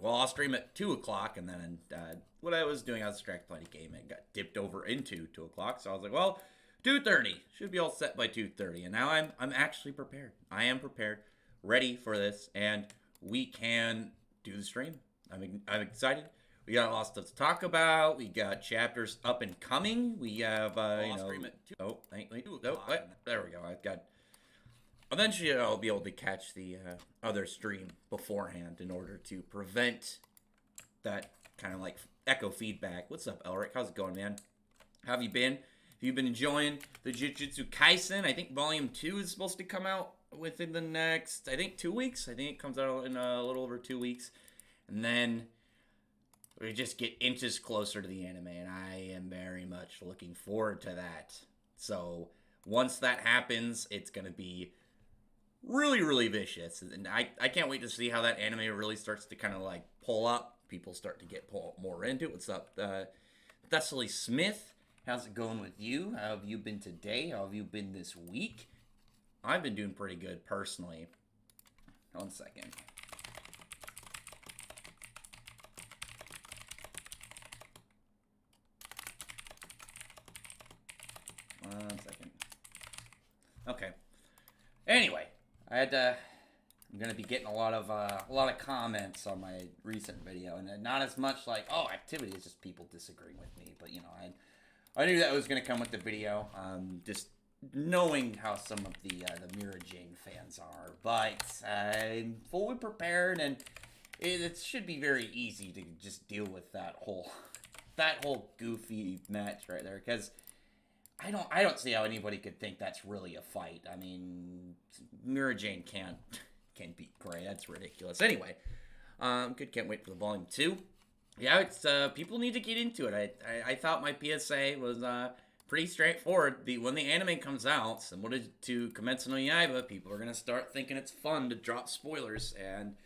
well, I'll stream at 2 o'clock. And then what I was doing, I was distracted playing a game and got dipped over into 2 o'clock. So I was like, well, 2:30 should be all set by 2:30. And now I'm actually prepared. I am prepared, ready for this, and we can do the stream. I'm excited. We got a lot of stuff to talk about. We got chapters up and coming. We have, oh, there we go. I've got. Eventually, I'll be able to catch the other stream beforehand in order to prevent that kind of like echo feedback. What's up, Elric? How's it going, man? How have you been? Have you been enjoying the Jujutsu Kaisen? I think Volume 2 is supposed to come out within the next, 2 weeks. I think it comes out in a little over 2 weeks. And then we just get inches closer to the anime, and I am very much looking forward to that. So once that happens, it's going to be really, really vicious. And I can't wait to see how that anime really starts to kind of like pull up. People start to get more into it. What's up, Thessaly Smith? How's it going with you? How have you been today? How have you been this week? I've been doing pretty good personally. 1 second. Okay. Anyway, I'm gonna be getting a lot of comments on my recent video, and not as much like, oh, activity is just people disagreeing with me, but you know, I knew that was gonna come with the video. Just knowing how some of the Mira Jane fans are, but I'm fully prepared, and it should be very easy to just deal with that whole goofy match right there, because I don't see how anybody could think that's really a fight. I mean, Mira Jane can't beat Gray. That's ridiculous. Anyway, can't wait for the Volume 2. Yeah, it's people need to get into it. I thought my PSA was pretty straightforward. When the anime comes out, similar to Kimetsu no Yaiba, people are gonna start thinking it's fun to drop spoilers, and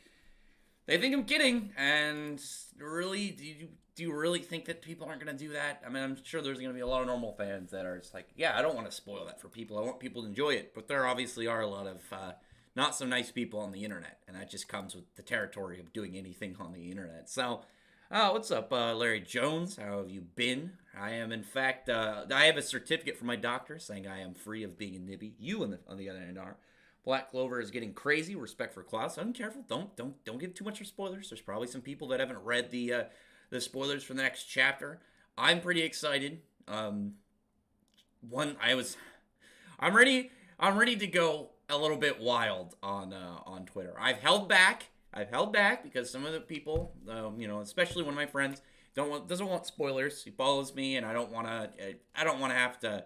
they think I'm kidding. And really, do you really think that people aren't going to do that? I mean, I'm sure there's going to be a lot of normal fans that are just like, yeah, I don't want to spoil that for people. I want people to enjoy it. But there obviously are a lot of not so nice people on the internet. And that just comes with the territory of doing anything on the internet. So, what's up, Larry Jones? How have you been? I am, in fact, I have a certificate from my doctor saying I am free of being a nibby. You, on the other hand, are. Black Clover is getting crazy. Respect for Klaus. I'm careful. Don't give too much of spoilers. There's probably some people that haven't read the spoilers for the next chapter. I'm pretty excited. I'm ready to go a little bit wild on Twitter. I've held back because some of the people, especially one of my friends, doesn't want spoilers. He follows me, and I don't want to have to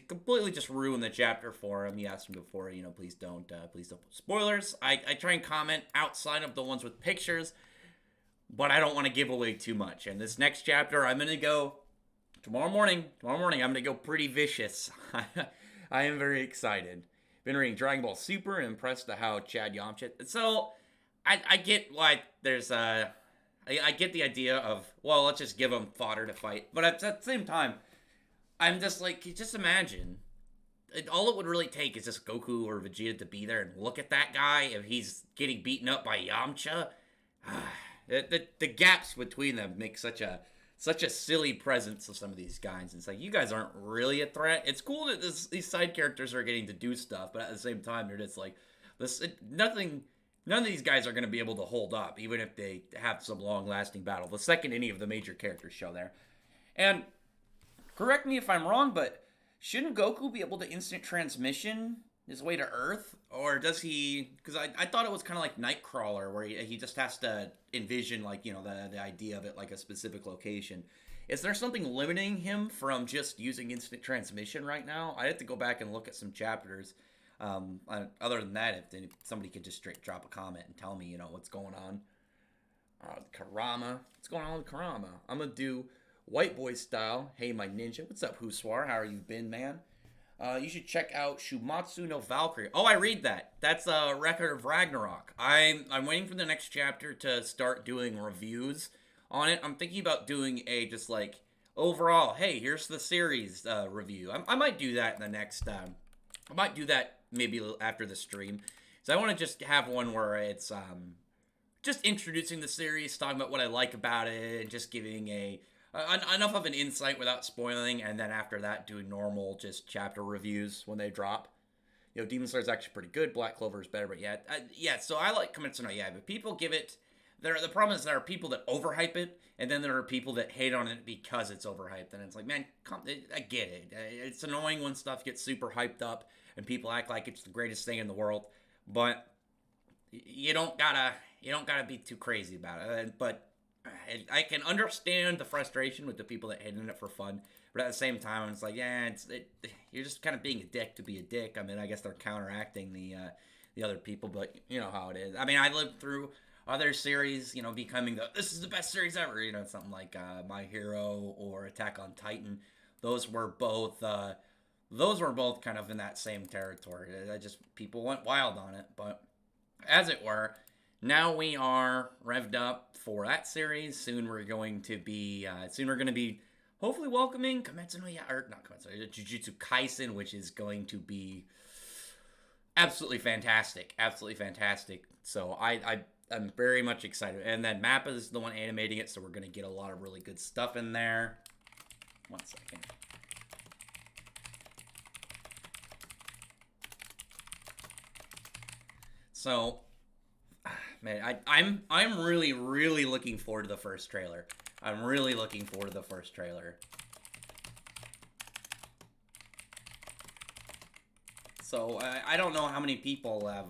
completely just ruin the chapter for him. He asked me before, please don't put spoilers. I try and comment outside of the ones with pictures, but I don't want to give away too much. And this next chapter, I'm going to go tomorrow morning, I'm going to go pretty vicious. I am very excited. Been reading Dragon Ball Super and impressed at how Chad Yamcha. So, I get why there's I get the idea of, well, let's just give him fodder to fight. But at the same time, I'm just like, just imagine. All it would really take is just Goku or Vegeta to be there and look at that guy if he's getting beaten up by Yamcha. The gaps between them make such a silly presence of some of these guys. It's like, you guys aren't really a threat. It's cool that these side characters are getting to do stuff, but at the same time, you're just like, none of these guys are going to be able to hold up, even if they have some long-lasting battle. The second any of the major characters show there. And correct me if I'm wrong, but shouldn't Goku be able to instant transmission his way to Earth? Or does he... Because I thought it was kind of like Nightcrawler, where he just has to envision, like, the idea of it like a specific location. Is there something limiting him from just using instant transmission right now? I have to go back and look at some chapters. Other than that, if somebody could just straight drop a comment and tell me, what's going on. Karama. What's going on with Karama? I'm going to do White Boy style. Hey, my ninja. What's up, Huswar? How are you been, man? You should check out Shumatsu no Valkyrie. Oh, I read that. That's a Record of Ragnarok. I'm waiting for the next chapter to start doing reviews on it. I'm thinking about doing a just like overall, hey, here's the series review. I might do that in the next. I might do that maybe after the stream. So I want to just have one where it's just introducing the series, talking about what I like about it, and just giving enough of an insight without spoiling, and then after that, doing normal just chapter reviews when they drop. Demon Slayer is actually pretty good. Black Clover is better, but yeah. So I like Kimetsu no Yaiba. But people give it. The problem is there are people that overhype it, and then there are people that hate on it because it's overhyped. And it's like, man, I get it. It's annoying when stuff gets super hyped up and people act like it's the greatest thing in the world, but you don't gotta be too crazy about it. But I can understand the frustration with the people that hate on it for fun. But at the same time, it's like, you're just kind of being a dick to be a dick. I mean, I guess they're counteracting the other people, but you know how it is. I mean, I lived through other series, becoming this is the best series ever. Something like My Hero or Attack on Titan. Those were both kind of in that same territory. People went wild on it, but as it were, now we are revved up for that series. Soon we're going to be hopefully welcoming Jujutsu Kaisen, which is going to be absolutely fantastic. So I'm very much excited. And then Mappa is the one animating it, so we're going to get a lot of really good stuff in there. 1 second. So, man, I'm really, really looking forward to the first trailer. So I don't know how many people are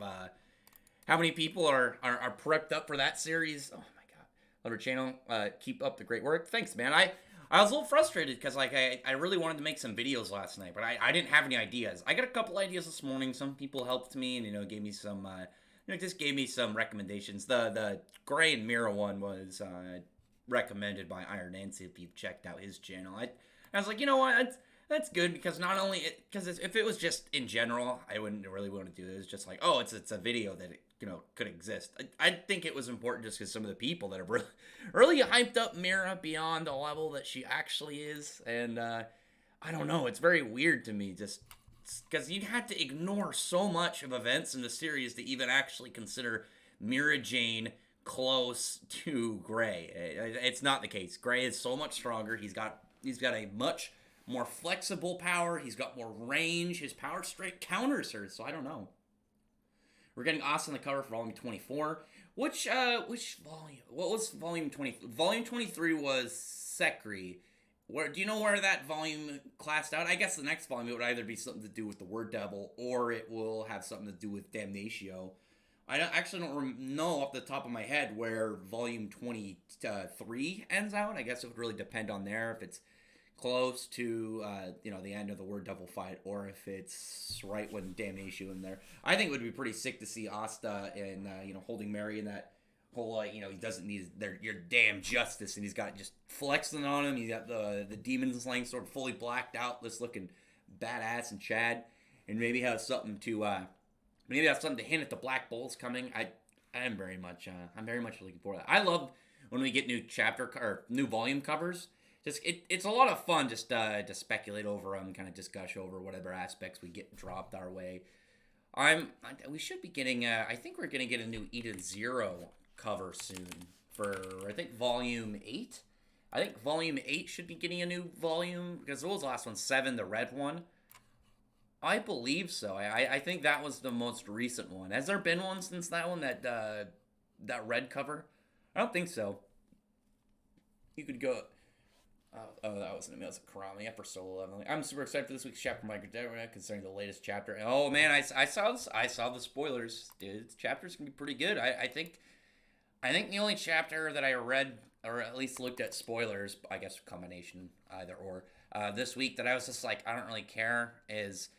prepped up for that series. Oh my god, love your channel. Keep up the great work. Thanks, man. I was a little frustrated because I really wanted to make some videos last night, but I didn't have any ideas. I got a couple ideas this morning. Some people helped me and gave me some just gave me some recommendations. The Gray and Mira one was recommended by Iron Nancy. If you've checked out his channel, I was like, you know what, that's good because not only because if it was just in general, I wouldn't really want to do it. It's just like, oh, it's a video that could exist. I think it was important just because some of the people that are really hyped up Mira beyond the level that she actually is, and I don't know, it's very weird to me just because you had to ignore so much of events in the series to even actually consider Mira Jane close to Gray. It's not the case. Gray is so much stronger. He's got a much more flexible power. He's got more range. His power straight counters her. So I don't know. We're getting Asa on the cover for volume 24. Which volume? What was volume 20? Volume 23 was Sekri. Do you know where that volume classed out? I guess the next volume it would either be something to do with the Word Devil or it will have something to do with Damnatio. I don't know off the top of my head where volume 23 ends out. I guess it would really depend on there if it's close to the end of the Word Devil fight or if it's right when Damnatio in there. I think it would be pretty sick to see Asta and holding Mary in that whole he doesn't need your damn justice, and he's got just flexing on him. He's got the demon slaying sword fully blacked out, just looking badass and Chad, and maybe have something to hint at the Black Bolt's coming. I'm very much looking forward to that. I love when we get new chapter or new volume covers. Just it's a lot of fun just to speculate over them, kind of just gush over whatever aspects we get dropped our way. We should be getting I think we're gonna get a new Eden Zero cover soon for I think volume 8. I think volume 8 should be getting a new volume because what was the last one? 7, the red one. I believe so. I think that was the most recent one. Has there been one since that one? That red cover? I don't think so. You could go. Oh, that wasn't me. That was a Karami for solo leveling. I'm super excited for this week's chapter, Manga concerning the latest chapter. And oh man, I saw the spoilers. Dude, the chapter's gonna be pretty good. I think the only chapter that I read or at least looked at spoilers, I guess combination either or, this week that I was just like, I don't really care is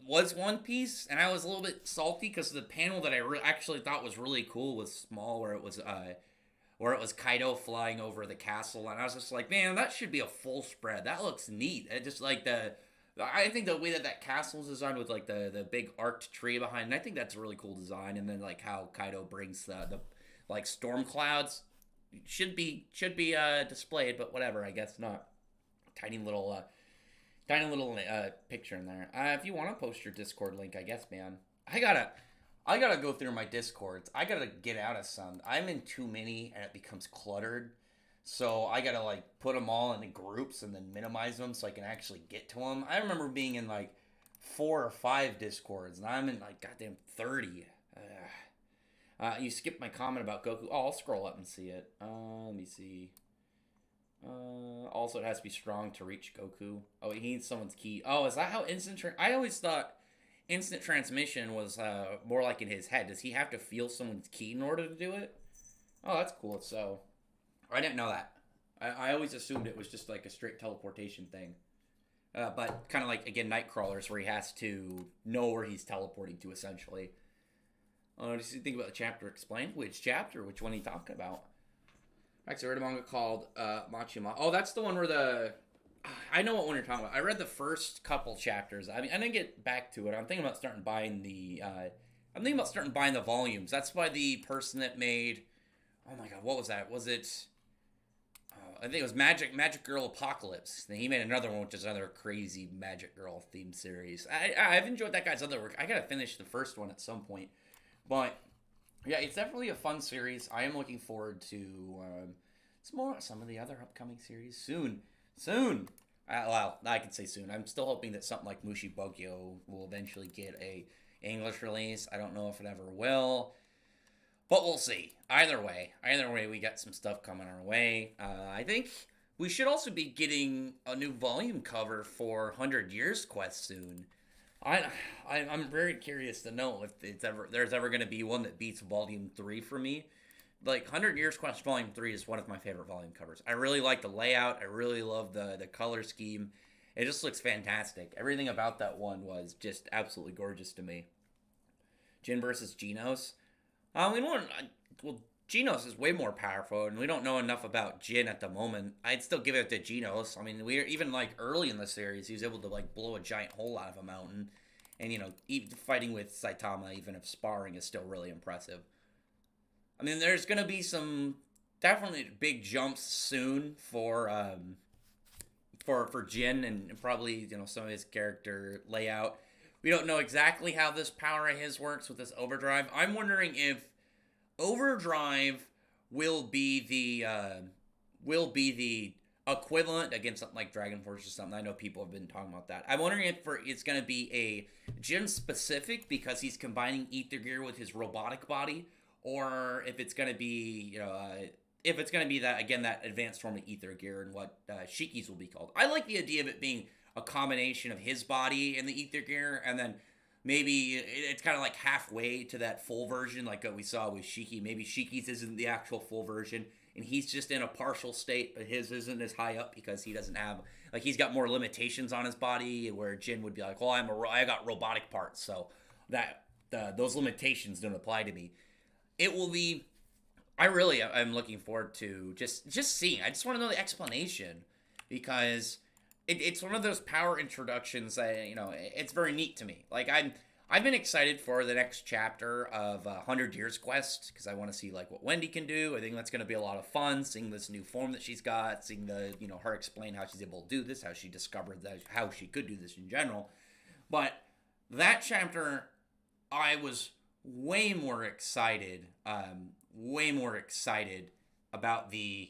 was One Piece, and I was a little bit salty because the panel that I actually thought was really cool was small, where it was Kaido flying over the castle, and I was just like, man, that should be a full spread. That looks neat. It just like I think the way that castle is designed with like the big arced tree behind, I think that's a really cool design. And then like how Kaido brings the like storm clouds should be displayed, but whatever, I guess not. Tiny little picture in there. If you want to post your Discord link, I guess, man. I gotta go through my discords. I gotta get out of some. I'm in too many and it becomes cluttered. So I gotta like put them all into groups and then minimize them so I can actually get to them. I remember being in like 4 or 5 discords and I'm in like goddamn 30. You skipped my comment about Goku. Oh, I'll scroll up and see it. Let me see. Also, it has to be strong to reach Goku. Oh, he needs someone's key. Oh, is that how I always thought instant transmission was more like in his head. Does he have to feel someone's key in order to do it? Oh, that's cool. So, I didn't know that. I always assumed it was just like a straight teleportation thing. But kind of like, again, Nightcrawlers, where he has to know where he's teleporting to, essentially. Just think about the chapter explained. Which chapter? Which one are you talking about? Actually, I read a manga called Machima. Oh, that's the one where the... I know what one you're talking about. I read the first couple chapters. I mean, I didn't get back to it. I'm thinking about starting buying the... I'm thinking about starting buying the volumes. That's by the person that made... Oh my god, what was that? Was it... I think it was Magic Girl Apocalypse. Then he made another one, which is another crazy Magic Girl themed series. I've enjoyed that guy's other work. I gotta finish the first one at some point. But... yeah, it's definitely a fun series. I am looking forward to some of the other upcoming series soon. Well, I can say soon. I'm still hoping that something like Mushi Bogyo will eventually get a English release. I don't know if it ever will, but we'll see. Either way, we got some stuff coming our way. I think we should also be getting a new volume cover for 100 Years Quest soon. I'm very curious to know if there's ever going to be one that beats Volume 3 for me. Like, 100 Years Quest Volume 3 is one of my favorite volume covers. I really like the layout. I really love the color scheme. It just looks fantastic. Everything about that one was just absolutely gorgeous to me. Jin versus Genos. Well, Genos is way more powerful, and we don't know enough about Jin at the moment. I'd still give it to Genos. I mean, we even like early in the series, he was able to like blow a giant hole out of a mountain, and even fighting with Saitama, even if sparring, is still really impressive. I mean, there's gonna be some definitely big jumps soon for Jin, and probably some of his character layout. We don't know exactly how this power of his works with this overdrive. I'm wondering if Overdrive will be the equivalent against something like Dragon Force or something. I know people have been talking about that. I'm wondering if it's going to be a Jin specific because he's combining Ether Gear with his robotic body, or if it's going to be that advanced form of Ether Gear and what Shiki's will be called. I like the idea of it being a combination of his body and the Ether Gear, and then maybe it's kind of like halfway to that full version like what we saw with Shiki. Maybe Shiki's isn't the actual full version, and he's just in a partial state, but his isn't as high up because he doesn't have, like, he's got more limitations on his body, where Jin would be like, well, I got robotic parts, so that those limitations don't apply to me. It will be... I'm looking forward to just seeing. I just want to know the explanation, because it's one of those power introductions that, it's very neat to me. Like, I've been excited for the next chapter of 100 Years Quest, because I want to see, like, what Wendy can do. I think that's going to be a lot of fun, seeing this new form that she's got, seeing her explain how she's able to do this, how she discovered how she could do this in general. But that chapter, I was way more excited about the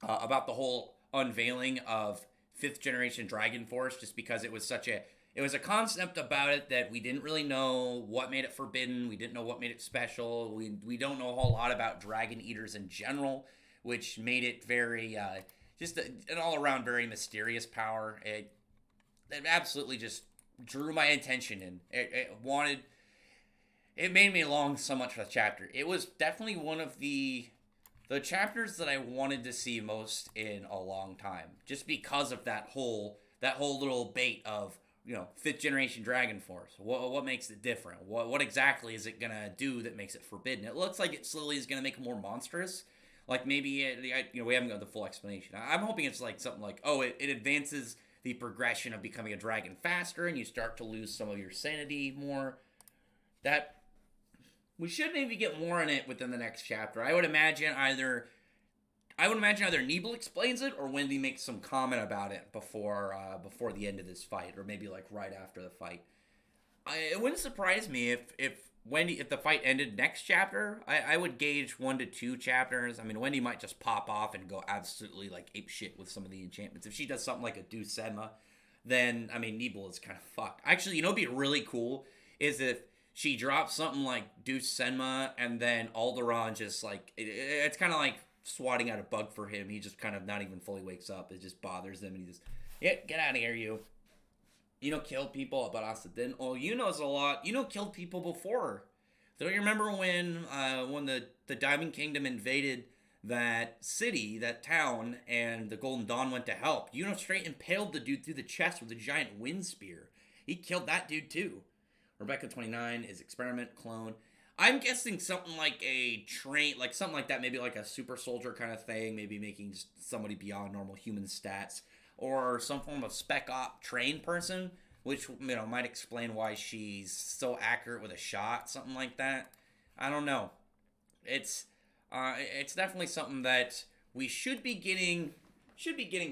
whole unveiling of 5th generation Dragon Force, just because it was a concept about it that we didn't really know what made it forbidden. We didn't know what made it special. We don't know a whole lot about Dragon Eaters in general, which made it very just an all-around very mysterious power. It absolutely just drew my attention, and it made me long so much for the chapter. It was definitely one of the chapters that I wanted to see most in a long time, just because of that whole little bait of 5th generation Dragon Force. What makes it different? What exactly is it gonna do that makes it forbidden? It looks like it slowly is gonna make it more monstrous. Like, maybe we haven't got the full explanation. I'm hoping it's like something like, it advances the progression of becoming a dragon faster, and you start to lose some of your sanity more. That we should maybe get more on it within the next chapter. I would imagine either Nebel explains it, or Wendy makes some comment about it before the end of this fight, or maybe like right after the fight. It wouldn't surprise me if Wendy, if the fight ended next chapter, I would gauge 1 to 2 chapters. I mean, Wendy might just pop off and go absolutely like ape shit with some of the enchantments. If she does something like a Do Senma, then I mean, Nebel is kind of fucked. Actually, you know, what'd be really cool is if she drops something like Do Senma, and then Alderaan just like it's kind of like swatting out a bug for him. He just kind of not even fully wakes up. It just bothers him, and he just, yeah, get out of here, you. You know, killed people, but also didn't. Oh, you knows a lot. You know, killed people before. Don't you remember when the Diamond Kingdom invaded that city, that town, and the Golden Dawn went to help? You know, straight impaled the dude through the chest with a giant wind spear. He killed that dude too. Rebecca 29 is experiment clone. I'm guessing something like a train, like something like that, maybe like a super soldier kind of thing, maybe making somebody beyond normal human stats, or some form of spec op trained person, which, you know, might explain why she's so accurate with a shot, something like that. I don't know. It's definitely something that we should be getting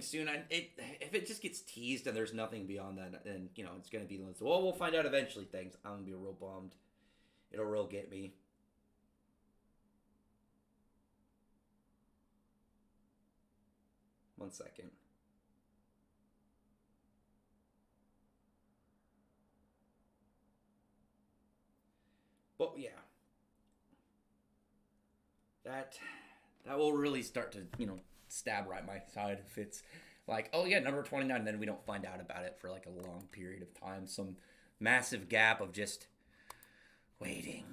soon. If it just gets teased and there's nothing beyond that, then, you know, it's gonna be, well, we'll find out eventually. Things, I'm gonna be real bummed. It'll real get me. 1 second. But yeah, that that will really start to, you know, stab right my side if it's like, oh yeah, number 29, and then we don't find out about it for like a long period of time, some massive gap of just waiting.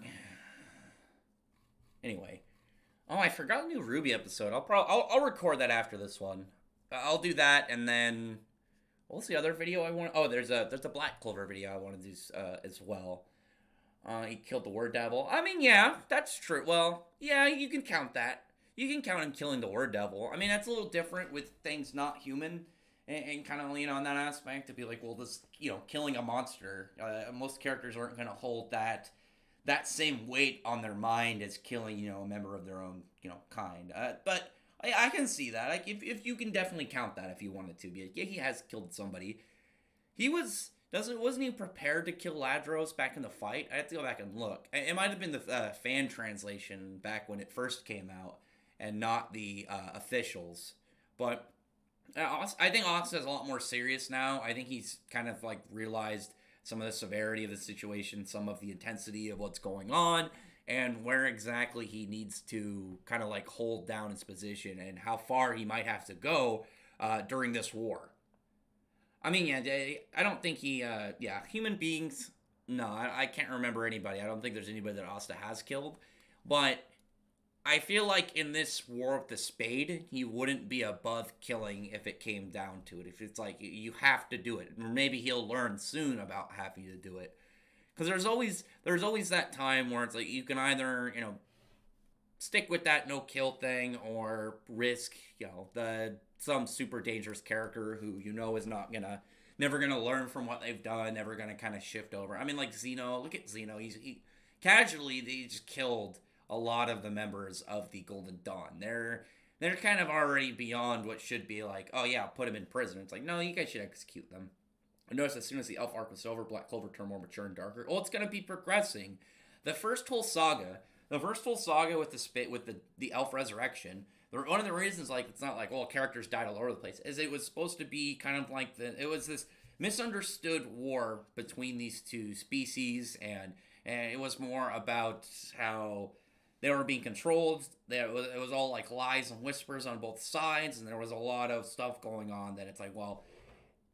Anyway, oh, I forgot a new Ruby episode. I'll record that after this one. I'll do that, and then what's the other video I want? Oh, there's a Black Clover video I want to do as well. He killed the Word Devil. I mean, yeah, that's true. Well, yeah, you can count that. You can count him killing the Word Devil. I mean, that's a little different with things not human, and kind of, you know, in that aspect to be like, well, this, you know, killing a monster. Most characters aren't going to hold that same weight on their mind as killing, you know, a member of their own, you know, kind. But I can see that. Like, if you can definitely count that if you wanted to. Be like, yeah, he has killed somebody. He wasn't he prepared to kill Ladros back in the fight? I have to go back and look. It might have been the fan translation back when it first came out, and not the officials. But I think Ox is a lot more serious now. I think he's kind of like realized some of the severity of the situation, some of the intensity of what's going on, and where exactly he needs to kind of like hold down his position, and how far he might have to go during this war. I mean, yeah, I don't think yeah, human beings, no, I can't remember anybody. I don't think there's anybody that Asta has killed. But I feel like in this war with the spade, he wouldn't be above killing if it came down to it. If it's like, you have to do it. Or maybe he'll learn soon about having to do it. Because there's always that time where it's like, you can either, you know, stick with that no kill thing, or risk, you know, some super dangerous character who, you know, is never gonna learn from what they've done, never gonna kind of shift over. I mean, like Xeno. Look at Xeno. He casually, they just killed a lot of the members of the Golden Dawn. They're kind of already beyond what should be like, oh yeah, put him in prison. It's like, no, you guys should execute them. I noticed as soon as the Elf arc was over, Black Clover turned more mature and darker. Oh, it's gonna be progressing. The first whole saga with the Elf resurrection. One of the reasons, like, it's not like, well, characters died all over the place, is it was supposed to be kind of like it was this misunderstood war between these two species, and it was more about how they were being controlled. It was all like lies and whispers on both sides, and there was a lot of stuff going on that it's like, well,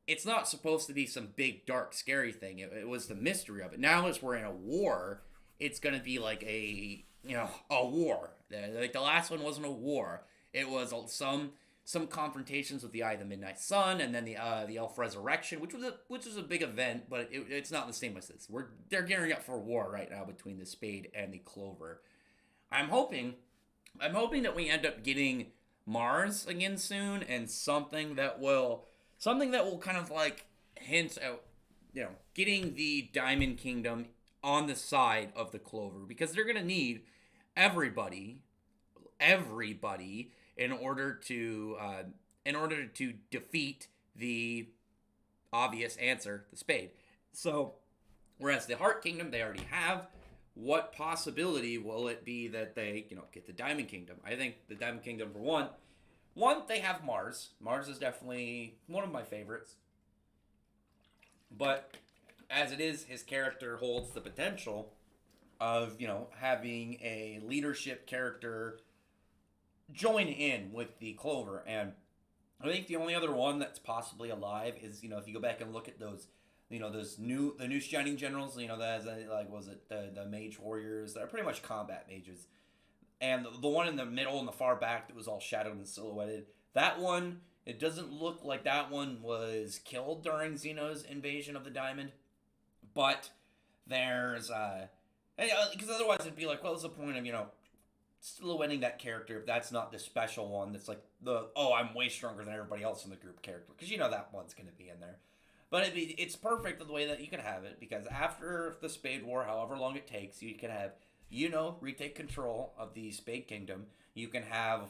it's not supposed to be some big, dark, scary thing. It was the mystery of it. Now, as we're in a war, it's going to be like a war. Like, the last one wasn't a war. It was some confrontations with the Eye of the Midnight Sun, and then the Elf Resurrection, which was a big event, but it's not the same as this. They're gearing up for war right now between the Spade and the Clover. I'm hoping that we end up getting Mars again soon, and something that will kind of like hint at, you know, getting the Diamond Kingdom on the side of the Clover, because they're gonna need everybody in order to defeat the obvious answer, the Spade. So, whereas the Heart Kingdom, they already have what possibility will it be that they, get the Diamond Kingdom? I think the Diamond Kingdom, for one, they have Mars. Mars is definitely one of my favorites. But as it is, his character holds the potential of, having a leadership character join in with the Clover. And I think the only other one that's possibly alive is, if you go back and look at those, the new Shining Generals, that like, was it the Mage Warriors that are pretty much combat mages, and the one in the middle and the far back that was all shadowed and silhouetted. That one, it doesn't look like that one was killed during Xeno's invasion of the Diamond, but there's because otherwise it'd be like, well, what's the point of silhouetting that character if that's not the special one that's like I'm way stronger than everybody else in the group character, because that one's going to be in there. But it's perfect the way that you can have it, because after the Spade War, however long it takes, you can have retake control of the Spade Kingdom. You can have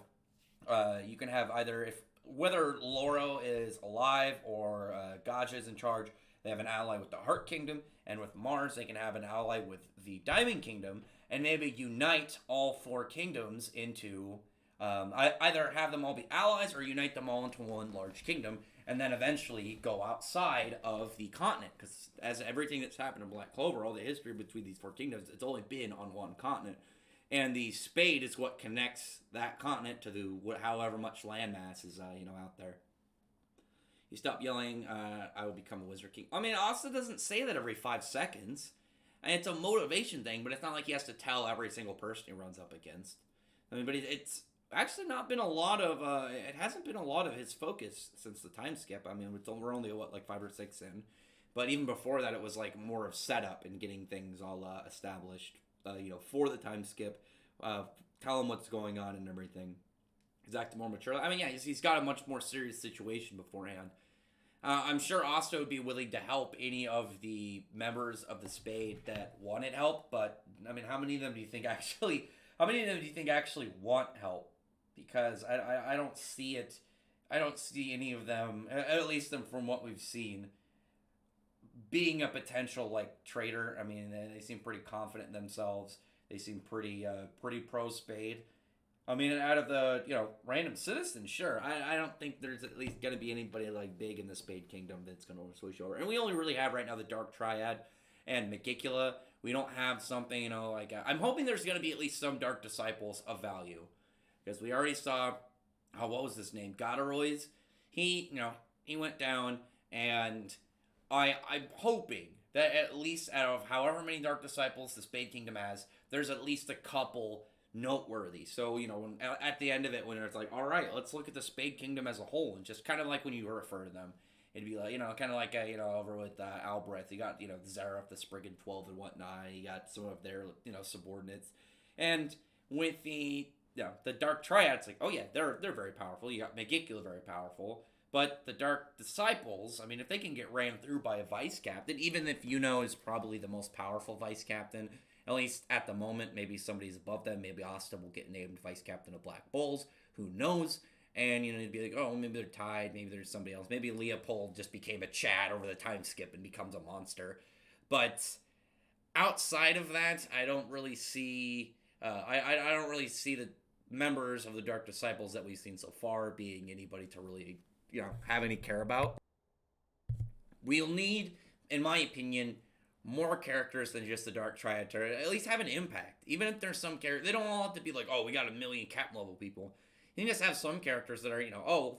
either, if whether Loro is alive or Gaja is in charge, they have an ally with the Heart Kingdom, and with Mars they can have an ally with the Diamond Kingdom, and maybe unite all four kingdoms into either have them all be allies or unite them all into one large kingdom, and then eventually go outside of the continent. Because as everything that's happened in Black Clover, all the history between these four kingdoms, it's only been on one continent. And the spade is what connects that continent to however much landmass is out there. You stop yelling, I will become a Wizard King. I mean, Asta doesn't say that every 5 seconds. And it's a motivation thing, but it's not like he has to tell every single person he runs up against. I mean, but it's actually not been a lot of, it hasn't been a lot of his focus since the time skip. I mean, we're only, 5 or 6 in. But even before that, it was like more of setup and getting things all established, for the time skip. Tell him what's going on and everything. He's acting more mature. I mean, yeah, he's got a much more serious situation beforehand. I'm sure Asta would be willing to help any of the members of the Spade that wanted help, but I mean, how many of them do you think actually want help? Because I don't see it. I don't see any of them, at least from what we've seen, being a potential traitor. I mean, they seem pretty confident in themselves. They seem pretty pro Spade. I mean, out of the random citizens, sure. I don't think there's at least going to be anybody big in the Spade Kingdom that's going to switch over. And we only really have right now the Dark Triad and Megicula. We don't have something I'm hoping there's going to be at least some Dark Disciples of value, because we already saw what was his name, Goderoy's. He went down, and I'm hoping that at least out of however many Dark Disciples the Spade Kingdom has, there's at least a couple noteworthy. So, when, at the end of it, when it's like, all right, let's look at the Spade Kingdom as a whole, and just kind of like when you refer to them, it'd be like, kind of like, over with Albreth, you got, Zareth, the Spriggan 12 and whatnot, you got some of their, subordinates, and with the Dark Triad, it's like, oh yeah, they're very powerful. You got Megicula, very powerful, but the Dark Disciples, I mean, if they can get ran through by a Vice Captain, even if is probably the most powerful Vice Captain, at least at the moment, maybe somebody's above them. Maybe Asta will get named Vice Captain of Black Bulls. Who knows? And, it'd be like, oh, maybe they're tied. Maybe there's somebody else. Maybe Leopold just became a Chad over the time skip and becomes a monster. But outside of that, I don't really see... I don't really see the members of the Dark Disciples that we've seen so far being anybody to really, have any care about. We'll need, in my opinion, more characters than just the Dark Triad to at least have an impact. Even if there's some characters, they don't all have to be like, oh, we got 1 million cap level people. You can just have some characters that are,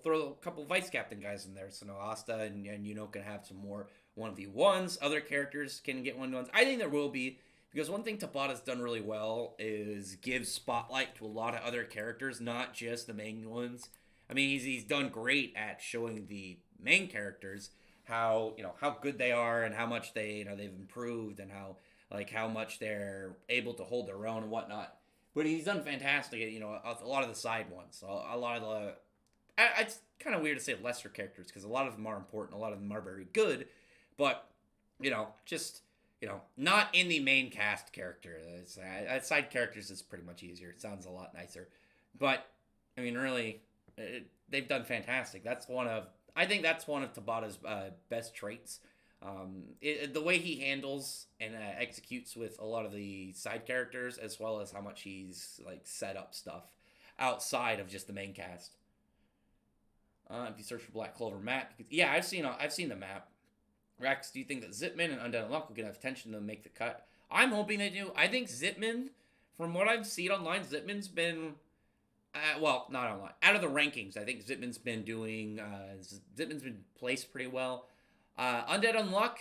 throw a couple Vice Captain guys in there. So, Asta and can have some more 1v1s. Other characters can get 1v1s. I think there will be, because one thing Tabata's done really well is give spotlight to a lot of other characters, not just the main ones. I mean, he's done great at showing the main characters how good they are and how much they've improved, and how much they're able to hold their own and whatnot. But he's done fantastic at a lot of the side ones. A lot of the it's kind of weird to say lesser characters, because a lot of them are important, a lot of them are very good, but just not in the main cast character. Side characters is pretty much easier. It sounds a lot nicer, but I mean, really, they've done fantastic. I think that's one of Tabata's best traits. The way he handles and executes with a lot of the side characters, as well as how much he's like set up stuff outside of just the main cast. If you search for Black Clover map, yeah, I've seen the map. Rex, do you think that Zipman and Undead Unluck will get enough attention to make the cut? I'm hoping they do. I think Zipman, from what I've seen online, Zipman's been well, not online. Out of the rankings, I think Zipman's been doing. Zipman's been placed pretty well. Undead Unluck,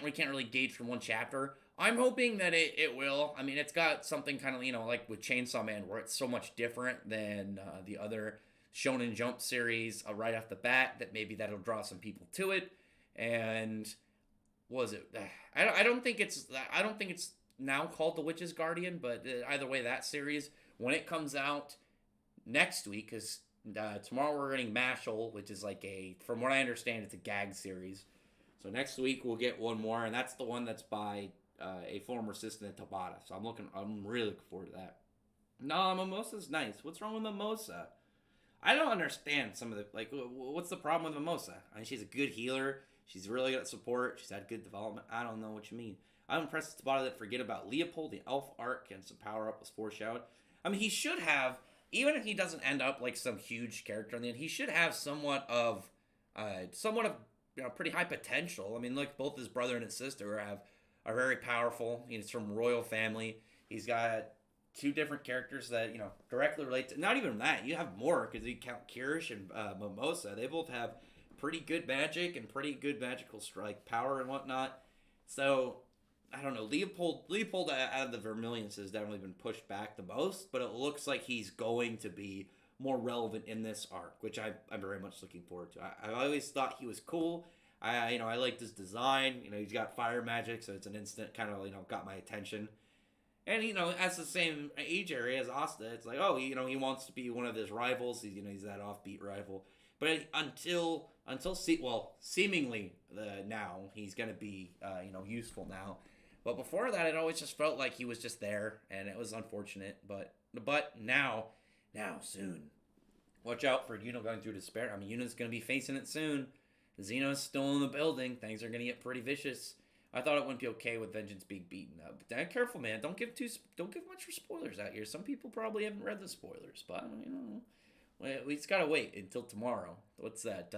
we can't really gauge from one chapter. I'm hoping that it will. I mean, it's got something kind of like with Chainsaw Man, where it's so much different than the other Shonen Jump series right off the bat. That maybe that'll draw some people to it. And was it? I don't think it's. I don't think it's now called The Witch's Guardian, but either way, that series when it comes out next week, because tomorrow we're getting Mashal, which is like from what I understand, it's a gag series. So next week we'll get one more, and that's the one that's by a former assistant at Tabata. So I'm really looking forward to that. No, Mimosa's nice. What's wrong with Mimosa? I don't understand some of the what's the problem with Mimosa? I mean, she's a good healer. She's really good at support. She's had good development. I don't know what you mean. I'm impressed with Tabata that forget about Leopold, the elf arc, and some power up was foreshadowed. I mean, he should have, even if he doesn't end up like some huge character in the end, he should have somewhat of pretty high potential. I mean, look, both his brother and his sister are very powerful. He's from a royal family. He's got two different characters that directly relate to. Not even that. You have more because you count Kirish and Mimosa. They both have pretty good magic and pretty good magical strike power and whatnot. So I don't know. Leopold out of the Vermilions has definitely been pushed back the most, but it looks like he's going to be more relevant in this arc, which I'm very much looking forward to. I always thought he was cool. I liked his design. He's got fire magic, so it's an instant kind of got my attention. And as the same age area as Asta, it's like, oh, he wants to be one of his rivals. He's that offbeat rival. But seemingly now he's gonna be useful now. But before that, it always just felt like he was just there, and it was unfortunate. But now soon, watch out for Yuno going through despair. I mean, Yuno's gonna be facing it soon. Xeno's still in the building. Things are gonna get pretty vicious. I thought it wouldn't be okay with Vengeance being beaten up. But careful, man. Don't give much for spoilers out here. Some people probably haven't read the spoilers, but we just gotta wait until tomorrow. What's that?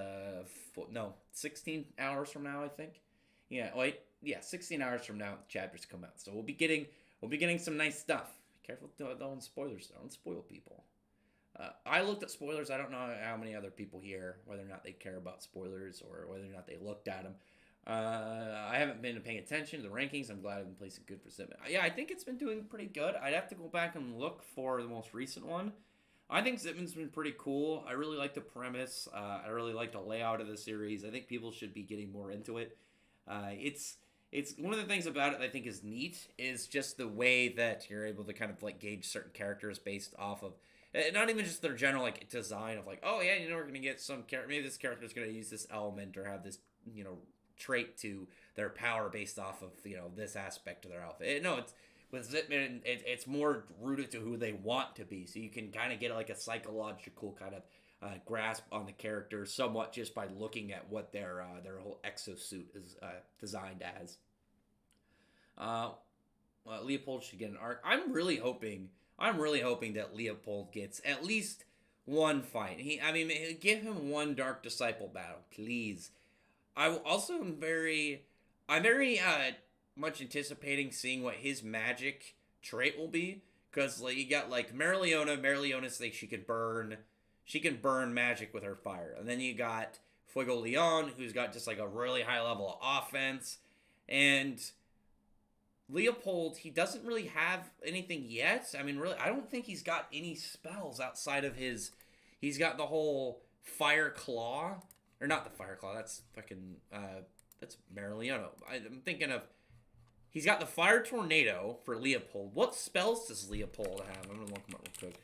16 hours from now, I think. Yeah, 16 hours from now, the chapters come out. So we'll be getting some nice stuff. Be careful, don't spoilers. Don't spoil people. I looked at spoilers. I don't know how many other people here, whether or not they care about spoilers or whether or not they looked at them. I haven't been paying attention to the rankings. I'm glad I've been placing good for Zipman. Yeah, I think it's been doing pretty good. I'd have to go back and look for the most recent one. I think Zipman's been pretty cool. I really like the premise. I really like the layout of the series. I think people should be getting more into it. It's one of the things about it that I think is neat is just the way that you're able to kind of gauge certain characters based off of not even just their general design of oh yeah, we're gonna get some character. Maybe this character's gonna use this element or have this trait to their power based off of this aspect of their outfit. It's with Zipman, it's more rooted to who they want to be, so you can kind of get a psychological kind of grasp on the character somewhat just by looking at what their whole exosuit is designed as. Leopold should get an arc. I'm really hoping that Leopold gets at least one fight. Give him one Dark Disciple battle, please. I also am very much anticipating seeing what his magic trait will be, because you got Marileona's she can burn magic with her fire, and then you got Fuego Leon, who's got just a really high level of offense, and Leopold, he doesn't really have anything yet. I don't think he's got any spells outside of he's got the whole Fire Claw. Or not the Fire Claw, that's fucking, that's Marileona. I'm thinking of, he's got the Fire Tornado for Leopold. What spells does Leopold have? I'm gonna look him up real quick.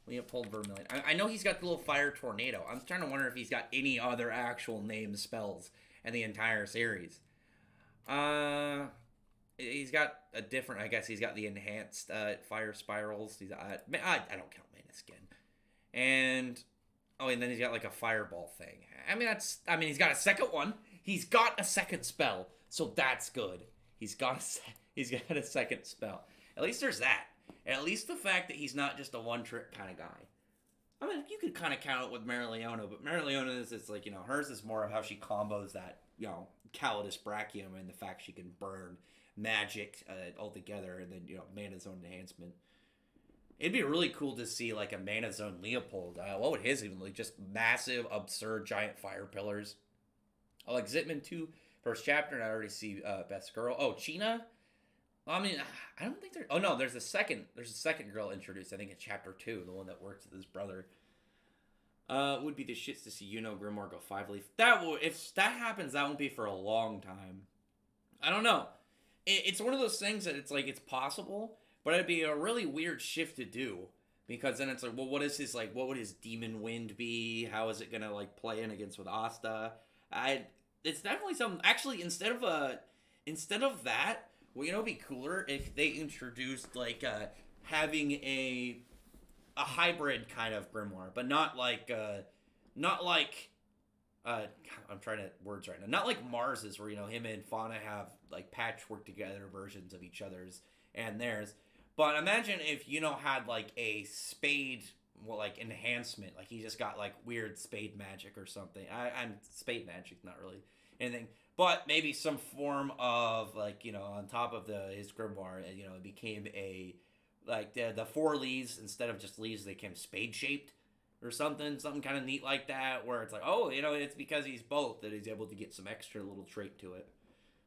Leopold Vermilion. I know he's got the little Fire Tornado. I'm trying to wonder if he's got any other actual named spells in the entire series. He's got a different, I guess he's got the enhanced Fire Spirals. I don't count Mana Skin. And then he's got a fireball thing. He's got a second one. he's got a second spell, so that's good. He's got a second spell. At least there's that. And at least the fact that he's not just a one-trick kind of guy. I mean, you could kind of count it with Marileona, but Marileona is, it's like, hers is more of how she combos that, Calidus Brachium and the fact she can burn magic altogether, and then, Mana Zone enhancement. It'd be really cool to see, like, a Mana Zone Leopold. What would his even look? Just massive, absurd, giant fire pillars. I like Zitman 2, first chapter, and I already see Best Girl. Oh, China? I mean, I don't think there... Oh, no, there's a second girl introduced, I think in chapter 2, the one that works with his brother. Would be the shits to see Grimoire go 5-leaf. If that happens, that won't be for a long time. I don't know. It's one of those things that it's like, it's possible, but it'd be a really weird shift to do. Because then it's like, well, what would his Demon Wind be? How is it gonna, like, play in against with Asta? It's definitely something... Actually, instead of that, well, it'd be cooler if they introduced, like, having a hybrid kind of grimoire, but not like I'm trying to words right now. Not like Mars's, where him and Fauna have like patchwork together versions of each other's and theirs. But imagine if had like a spade, like enhancement, like he just got like weird spade magic or something. I'm spade magic, not really anything, but maybe some form of like on top of his grimoire, it became a. Like, the 4 leaves, instead of just leaves, they became spade-shaped or something kind of neat like that, where it's like, oh, it's because he's both that he's able to get some extra little trait to it.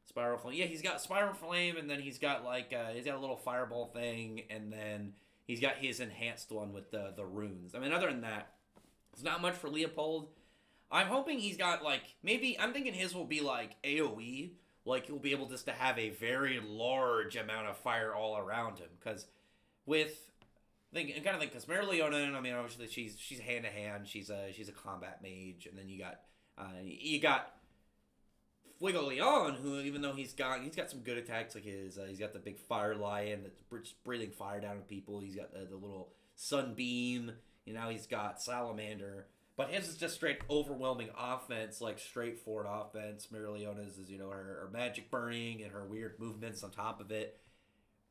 Spiral Flame. Yeah, he's got Spiral Flame, and then he's got, like, he's got a little Fireball thing, and then he's got his enhanced one with the runes. I mean, other than that, it's not much for Leopold. I'm hoping he's got, like, maybe, I'm thinking his will be, like, AoE. Like, he'll be able just to have a very large amount of fire all around him, because... because Marileona, I mean, obviously she's hand to hand. She's a combat mage, and then you got Fuego Leon, who even though he's got some good attacks, like he's got the big fire lion that's breathing fire down on people. He's got the little sunbeam. He's got Salamander, but his is just straight overwhelming offense, like straightforward offense. Marileona's is her magic burning and her weird movements on top of it.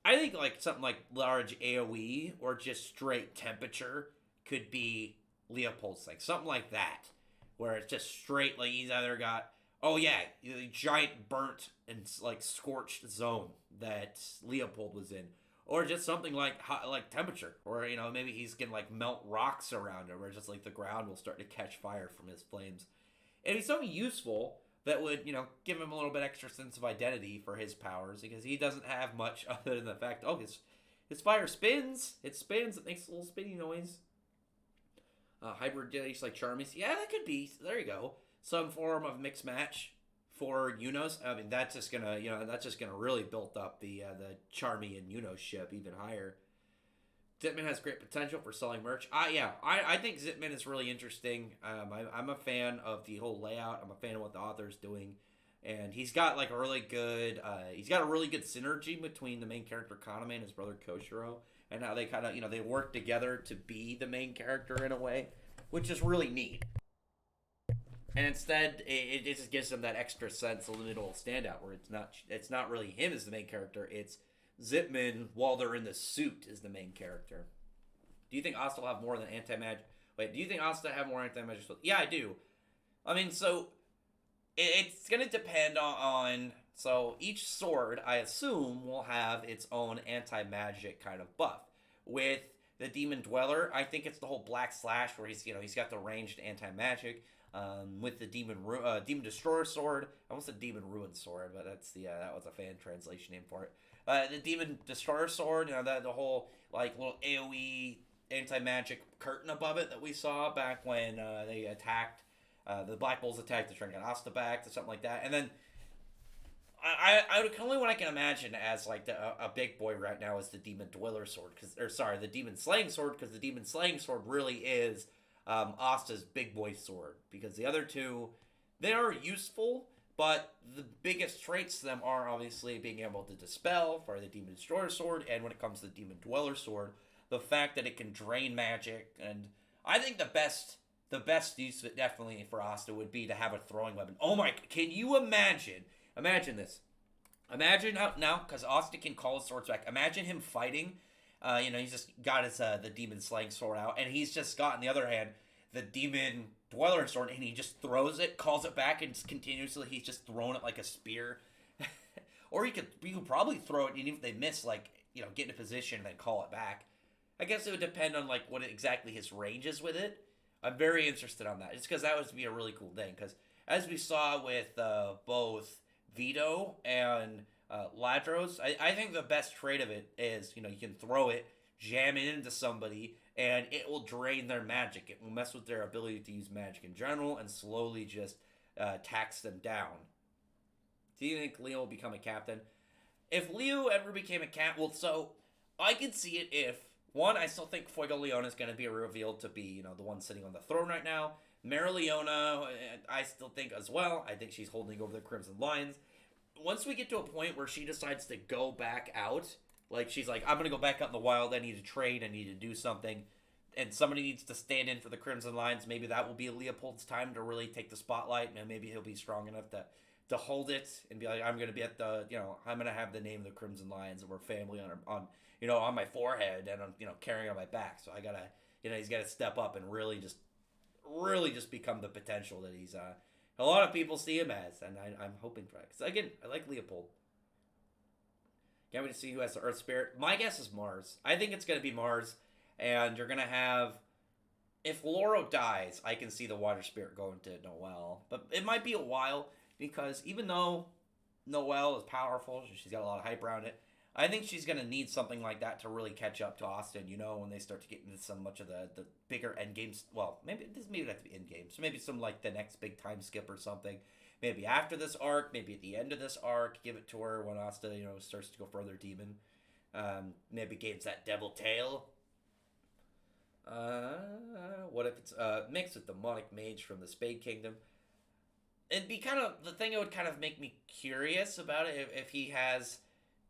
I think like something like large AoE or just straight temperature could be Leopold's thing. Something like that. Where it's just straight, like he's either got, the giant burnt and like scorched zone that Leopold was in. Or just something like temperature. Or, maybe he's going to like melt rocks around him. Or just like the ground will start to catch fire from his flames. It'd be something useful that would, give him a little bit extra sense of identity for his powers, because he doesn't have much other than the fact, his fire spins. It spins. It makes a little spinny noise. Hybrid dice like Charmies. Yeah, that could be. There you go. Some form of mixed match for Unos. I mean, that's just gonna, really build up the Charmy and Unos ship even higher. Zitman has great potential for selling merch. I think Zitman is really interesting. I'm a fan of the whole layout. I'm a fan of what the author's doing, and he's got like a really good synergy between the main character Kaname and his brother Koshiro, and how they kind of they work together to be the main character in a way, which is really neat. And instead, it just gives them that extra sense of little standout, where it's not really him as the main character. It's Zitman, while they're in the suit, is the main character. Do you think Asta will have more than anti-magic? Wait, do you think Asta have more anti-magic? Yeah, I do. I mean, so it's going to depend on... So each sword, I assume, will have its own anti-magic kind of buff. With the Demon Dweller, I think it's the whole Black Slash, where he's got the ranged anti-magic. With the Demon Destroyer sword, I almost said Demon Ruin sword, but that's that was a fan translation name for it. The Demon Destroyer sword, the whole like little AoE anti-magic curtain above it that we saw back when they attacked, the Black Bulls attacked the Trinket Asta back, or something like that. And then I would only what I can imagine as like a big boy right now is the Demon Dweller sword, the Demon Slaying sword, because the Demon Slaying sword really is Asta's big boy sword, because the other two, they are useful, but the biggest traits to them are obviously being able to dispel for the Demon Destroyer sword, and when it comes to the Demon Dweller sword, the fact that it can drain magic. And I think the best the best use definitely for Asta would be to have a throwing weapon. Oh my! Can you imagine? Imagine this. Imagine how now, because Asta can call his swords back. Imagine him fighting. He's just got his the demon slaying sword out, and he's just got on the other hand the demon dweller sword, and he just throws it, calls it back, and just continuously he's just throwing it like a spear. Or you could probably throw it, and even if they miss, like get in a position and then call it back. I guess it would depend on like what exactly his range is with it. I'm very interested on that. It's because that would be a really cool thing. Because as we saw with both Vito and Ladros, I think the best trait of it is you can throw it, jam it into somebody, and it will drain their magic. It will mess with their ability to use magic in general and slowly just tax them down. Do you think Leo will become a captain? If Leo ever became a cat, well, so I could see it if one, I still think Fuego Leon is going to be revealed to be, the one sitting on the throne right now. Mara Leona, I still think as well. I think she's holding over the Crimson Lions. Once we get to a point where she decides to go back out, like she's like, I'm going to go back out in the wild. I need to train. I need to do something. And somebody needs to stand in for the Crimson Lions. Maybe that will be Leopold's time to really take the spotlight. And maybe he'll be strong enough to hold it and be like, I'm going to be at the, I'm going to have the name of the Crimson Lions of our family on my forehead and carrying on my back. So I got to, he's got to step up and really just become the potential that he's, a lot of people see him as. And I'm hoping for it. Because again, I like Leopold. Can't wait to see who has the Earth Spirit. My guess is Mars. I think it's going to be Mars. And you're going to have, if Loro dies, I can see the Water Spirit going to Noelle. But it might be a while. Because even though Noelle is powerful, she's got a lot of hype around it, I think she's going to need something like that to really catch up to Austin, when they start to get into so much of the bigger end games. Well, maybe it doesn't have to be end games. So maybe some like the next big time skip or something. Maybe after this arc, maybe at the end of this arc, give it to her when Asta, starts to go further demon. Maybe gains that devil tail. What if it's mixed with the demonic mage from the Spade Kingdom? It'd be kind of the thing that would kind of make me curious about it if he has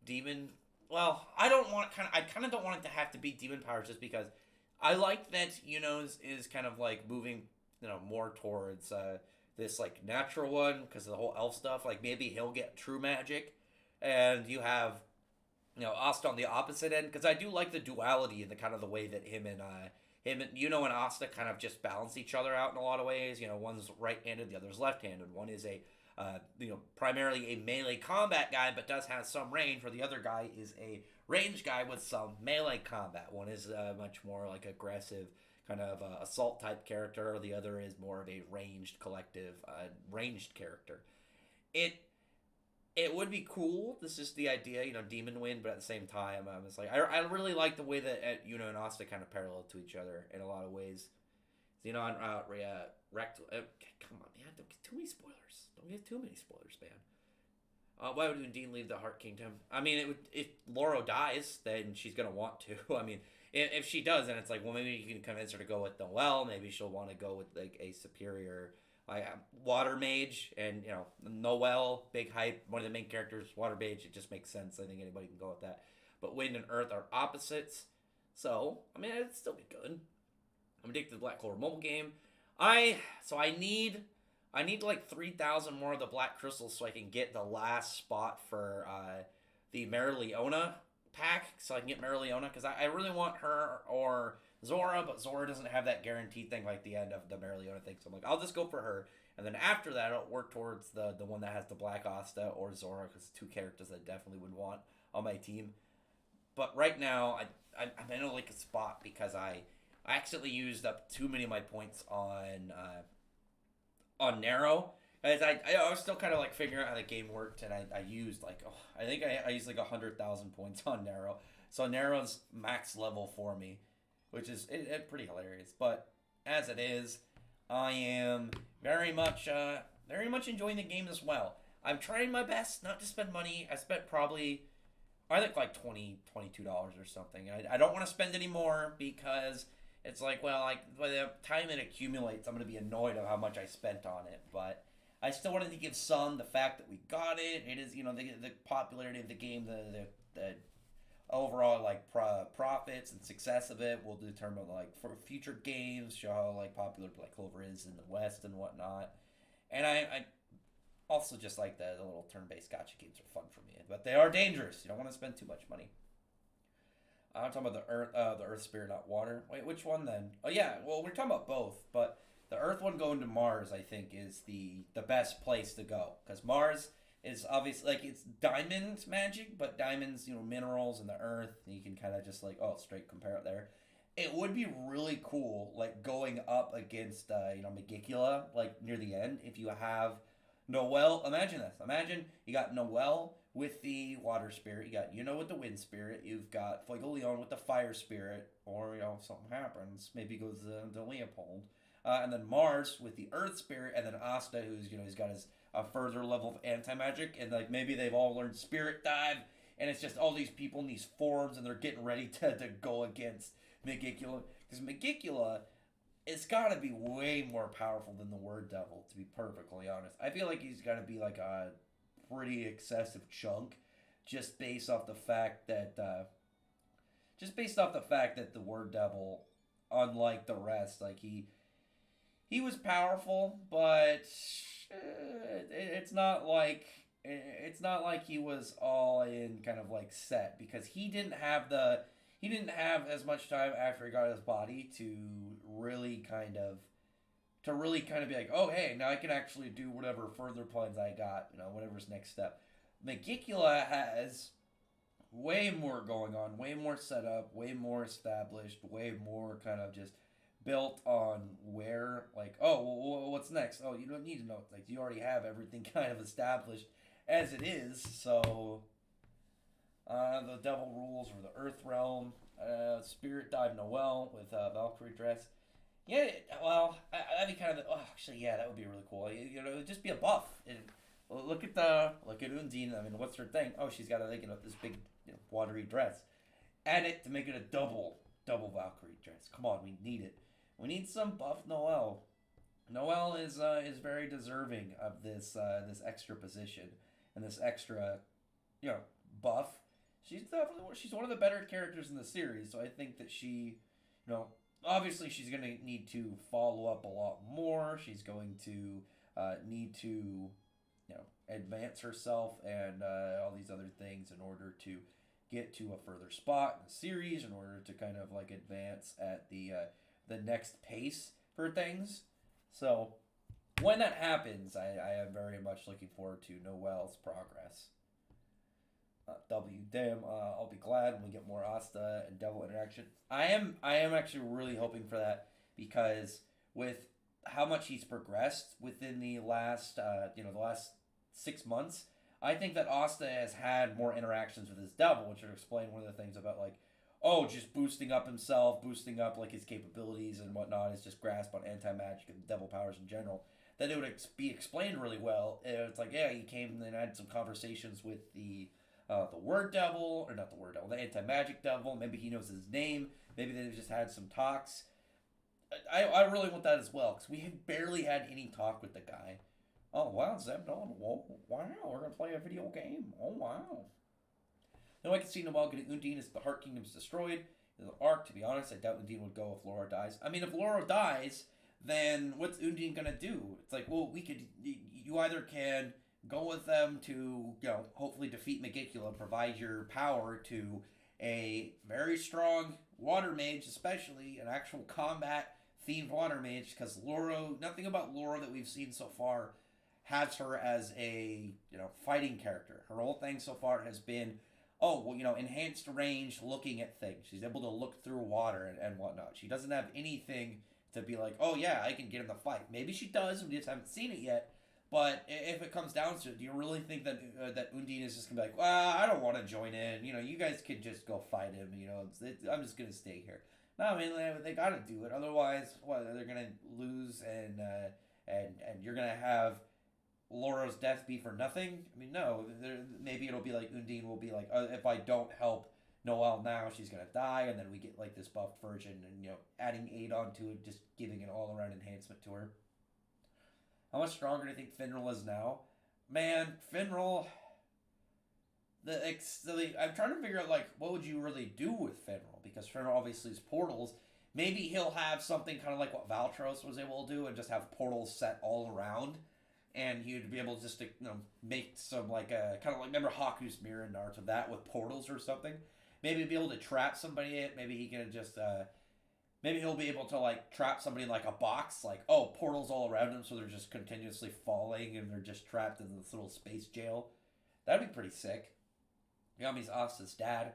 demon. Well, I kind of don't want it to have to be demon powers just because I like that is kind of like moving more towards this like natural one because of the whole elf stuff. Like maybe he'll get true magic, and you have Asta on the opposite end because I do like the duality and the kind of the way that him and Asta kind of just balance each other out in a lot of ways. One's right-handed, the other's left-handed. One is a, primarily a melee combat guy, but does have some range, where the other guy is a range guy with some melee combat. One is much more like aggressive, kind of assault type character. The other is more of a ranged collective, ranged character. It would be cool. This is the idea, demon win, but at the same time, it's like I really like the way that and Asta kind of parallel to each other in a lot of ways. On Rect. Come on, man! Don't get too many spoilers. Don't get too many spoilers, man. Why would Undine leave the Heart Kingdom? I mean, if Loro dies, then she's gonna want to. I mean, if she does, then it's like, well, maybe you can convince her to go with Noelle. Maybe she'll want to go with like a superior. Water Mage and Noelle, big hype, one of the main characters. Water Mage, it just makes sense. I think anybody can go with that. But Wind and Earth are opposites, so I mean it'd still be good. I'm addicted to the Black Clover mobile game. I need like 3,000 more of the Black Crystals so I can get the last spot for the Mara Leona pack, so I can get Mara Leona because I really want her or Zora, but Zora doesn't have that guaranteed thing like the end of the Mara Leona thing. So I'm like, I'll just go for her. And then after that, I'll work towards the one that has the Black Asta or Zora, because two characters I definitely would want on my team. But right now, I'm in a like a spot because I accidentally used up too many of my points on Narrow. As I was still kind of like figuring out how the game worked, and I used like, I think I used like 100,000 points on Narrow. So Narrow's max level for me, which is pretty hilarious. But as it is, I am very much enjoying the game as well. I'm trying my best not to spend money. I spent probably, I think like $22 or something. I don't want to spend any more because it's like, well, like by the time it accumulates, I'm going to be annoyed at how much I spent on it. But I still wanted to give some the fact that we got it. It is, the popularity of the game, the overall like profits and success of it will determine like for future games, show how like popular like Clover is in the West and whatnot. And I also just like the little turn-based gotcha games are fun for me, but they are dangerous. You don't want to spend too much money. I'm talking about the Earth Spirit, not water. Wait, which one then? Oh yeah, well we're talking about both, but the Earth one going to Mars, I think, is the best place to go because Mars is obviously like it's diamond magic, but diamonds, minerals and the Earth. And you can kind of just like straight compare it there. It would be really cool, like going up against Megicula, like near the end. If you have Noel, imagine this. Imagine you got Noel with the water spirit. You got with the wind spirit. You've got Fuegoleon with the fire spirit. Or something happens. Maybe he goes to Leopold. And then Mars with the earth spirit. And then Asta, who's he's got his further level of anti magic. And like maybe they've all learned spirit dive. And it's just all these people in these forms, and they're getting ready to go against Megicula. Because Megicula, it's got to be way more powerful than the Word Devil, to be perfectly honest. I feel like he's got to be like a pretty excessive chunk, just based off the fact that the Word Devil, unlike the rest, like he was powerful, but it's not like he was all in kind of like set, because he didn't have as much time after he got his body to really kind of be like, oh hey, now I can actually do whatever further plans I got, whatever's next step. Megicula has way more going on, way more set up, way more established, way more kind of just built on where, like, oh, well, what's next? Oh, you don't need to know. Like, you already have everything kind of established as it is. So, the Devil Rules or the Earth Realm, Spirit Dive Noel with Valkyrie Dress. Yeah, well, that'd be kind of actually, yeah, that would be really cool. It'd just be a buff. Look at Undine. I mean, what's her thing? Oh, she's got this big watery dress. Add it to make it a double Valkyrie dress. Come on, we need it. We need some buff Noel. Noel is very deserving of this extra position and this extra buff. She's one of the better characters in the series, so I think that she, obviously she's going to need to follow up a lot more. She's going to need to advance herself and all these other things in order to get to a further spot in the series, in order to kind of like advance at the next pace for things. So when that happens, I am very much looking forward to Noel's progress. Damn, I'll be glad when we get more Asta and Devil interaction. I am actually really hoping for that, because with how much he's progressed within the last the last 6 months, I think that Asta has had more interactions with his Devil, which would explain one of the things about like, just boosting up himself, boosting up like his capabilities and whatnot, his just grasp on anti-magic and devil powers in general. That it would be explained really well. It's like, yeah, he came and had some conversations with the Word Devil, or not the Word Devil, the anti-magic devil. Maybe he knows his name. Maybe they just had some talks. I really want that as well, because we have barely had any talk with the guy. Oh wow, Zeb Nolan. Whoa, wow, we're gonna play a video game. Oh wow. Now I can see Noel getting Undine as the Heart Kingdom's destroyed. In the arc, to be honest, I doubt Undine would go if Laura dies. I mean, if Laura dies, then what's Undine gonna do? It's like, well, you either can go with them to, hopefully defeat Megicula, provide your power to a very strong water mage, especially an actual combat themed water mage, because nothing about Laura that we've seen so far has her as a, fighting character. Her whole thing so far has been, enhanced range looking at things. She's able to look through water and whatnot. She doesn't have anything to be like, oh yeah, I can get in the fight. Maybe she does, we just haven't seen it yet. But if it comes down to it, do you really think that Undine is just going to be like, well, I don't want to join in. You guys could just go fight him. I'm just going to stay here. No, I mean, they got to do it. Otherwise, they're going to lose and you're going to have Laura's death be for nothing? I mean, no. Maybe it'll be like Undine will be like, if I don't help Noel now, she's going to die. And then we get like this buffed version and, adding aid onto it, just giving an all-around enhancement to her. How much stronger do you think Finral is now? Man, Finral I'm trying to figure out like what would you really do with Finral, because Finral obviously is portals. Maybe he'll have something kind of like what Valtros was able to do, and just have portals set all around, and he'd be able just to make some like a kind of like, remember Haku's mirror in Naruto, that with portals or something. Maybe be able to trap somebody in it. Maybe he can just maybe he'll be able to like trap somebody in like a box, like, oh, portals all around him, so they're just continuously falling and they're just trapped in this little space jail. That'd be pretty sick. Yami's Asta's dad.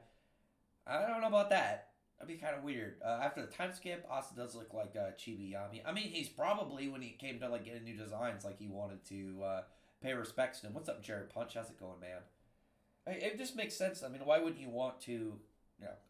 I don't know about that. That'd be kind of weird. After the time skip, Asta does look like Chibi Yami. I mean, he's probably, when he came to like getting new designs, like he wanted to pay respects to him. What's up, Jared Punch? How's it going, man? It just makes sense. I mean, why wouldn't you want to,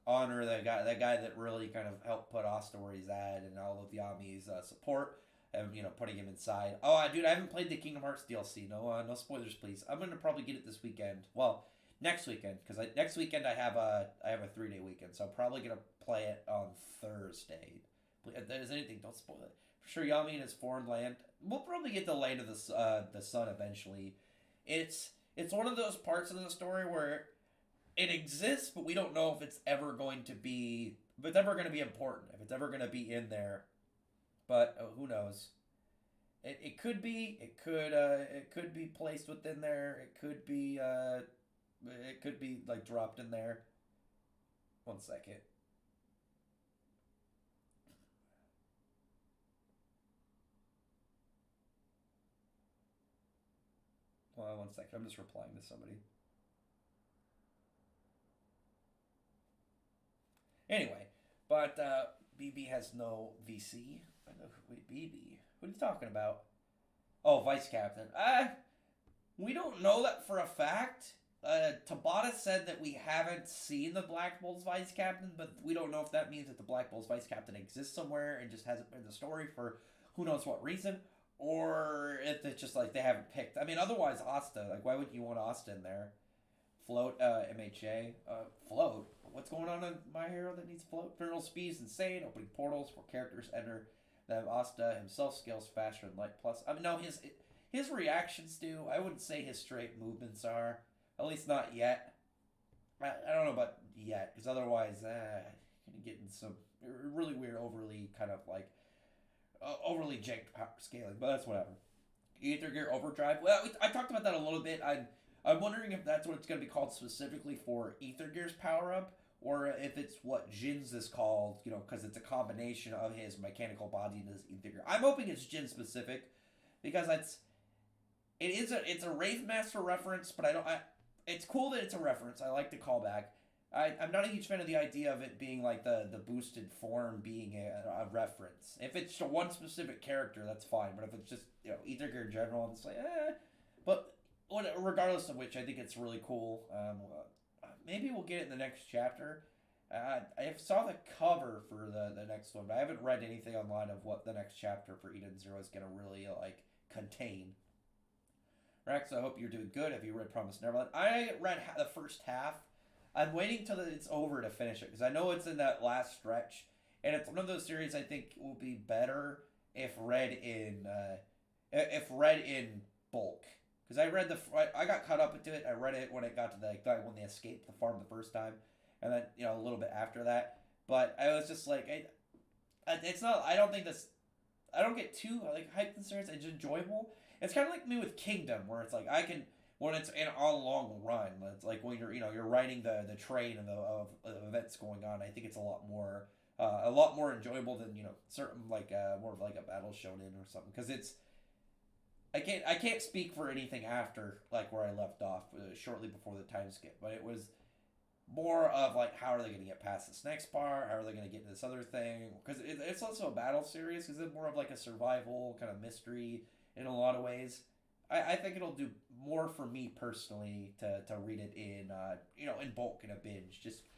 honor that guy that really kind of helped put Asta where he's at, and all of Yami's support, and putting him inside. Oh, dude, I haven't played the Kingdom Hearts DLC. No spoilers, please. I'm gonna probably get it this weekend. Well, next weekend, because next weekend I have a 3-day weekend, so I'm probably gonna play it on Thursday. If there's anything, don't spoil it. For sure, Yami in his foreign land. We'll probably get the Land of the Sun eventually. It's one of those parts of the story where it exists, but we don't know if it's ever going to be, if it's ever going to be important, if it's ever going to be in there. But who knows? It could be. It could be placed within there. It could be. It could be like dropped in there. 1 second. Well, 1 second. I'm just replying to somebody. Anyway, but BB has no VC. I know wait, BB. What are you talking about? Oh, vice captain. We don't know that for a fact. Tabata said that we haven't seen the Black Bulls vice captain, but we don't know if that means that the Black Bulls vice captain exists somewhere and just hasn't been in the story for who knows what reason, or if it's just like they haven't picked. I mean, otherwise, Asta. Like, why wouldn't you want Asta in there? Float, MHA. Float? What's going on in My Hero that needs float? Infernal speed is insane. Opening portals where characters enter. Then Asta himself scales faster than light. Plus, I mean, no, his reactions do. I wouldn't say his straight movements are. At least not yet. I don't know about yet, because otherwise, gonna get in some really weird, overly kind of like overly janked power scaling. But that's whatever. Ether Gear Overdrive. Well, I talked about that a little bit. I'm wondering if that's what it's going to be called specifically for Ether Gear's power up, or if it's what Jin's is called, because it's a combination of his mechanical body and his Ether Gear. I'm hoping it's Jin specific, because it's a Wraith Master reference, but it's cool that it's a reference. I like the callback. I'm not a huge fan of the idea of it being like the boosted form being a reference. If it's to one specific character, that's fine. But if it's just Ether Gear in general, it's like But regardless of which, I think it's really cool. Maybe we'll get it in the next chapter. I saw the cover for the next one, but I haven't read anything online of what the next chapter for Eden Zero is going to really contain. Rex, I hope you're doing good. Have you read Promised Neverland? I read the first half. I'm waiting till it's over to finish it, because I know it's in that last stretch, and it's one of those series I think will be better if read in bulk. Because I got caught up into it. I read it when it got to when they escaped the farm the first time, and then a little bit after that. But I was just like, it's not. I don't think this. I don't get too hyped in series. It's enjoyable. It's kind of like me with Kingdom, where it's like I can, when it's in a long run. It's like when you're riding the train of events going on. I think it's a lot more enjoyable than certain more of a battle shonen or something, because it's. I can't speak for anything after where I left off shortly before the time skip, but it was more of how are they going to get past this next part? How are they going to get into this other thing? Because it's also a battle series, because it's more of a survival kind of mystery in a lot of ways. I think it'll do more for me personally to read it in bulk in a binge. Just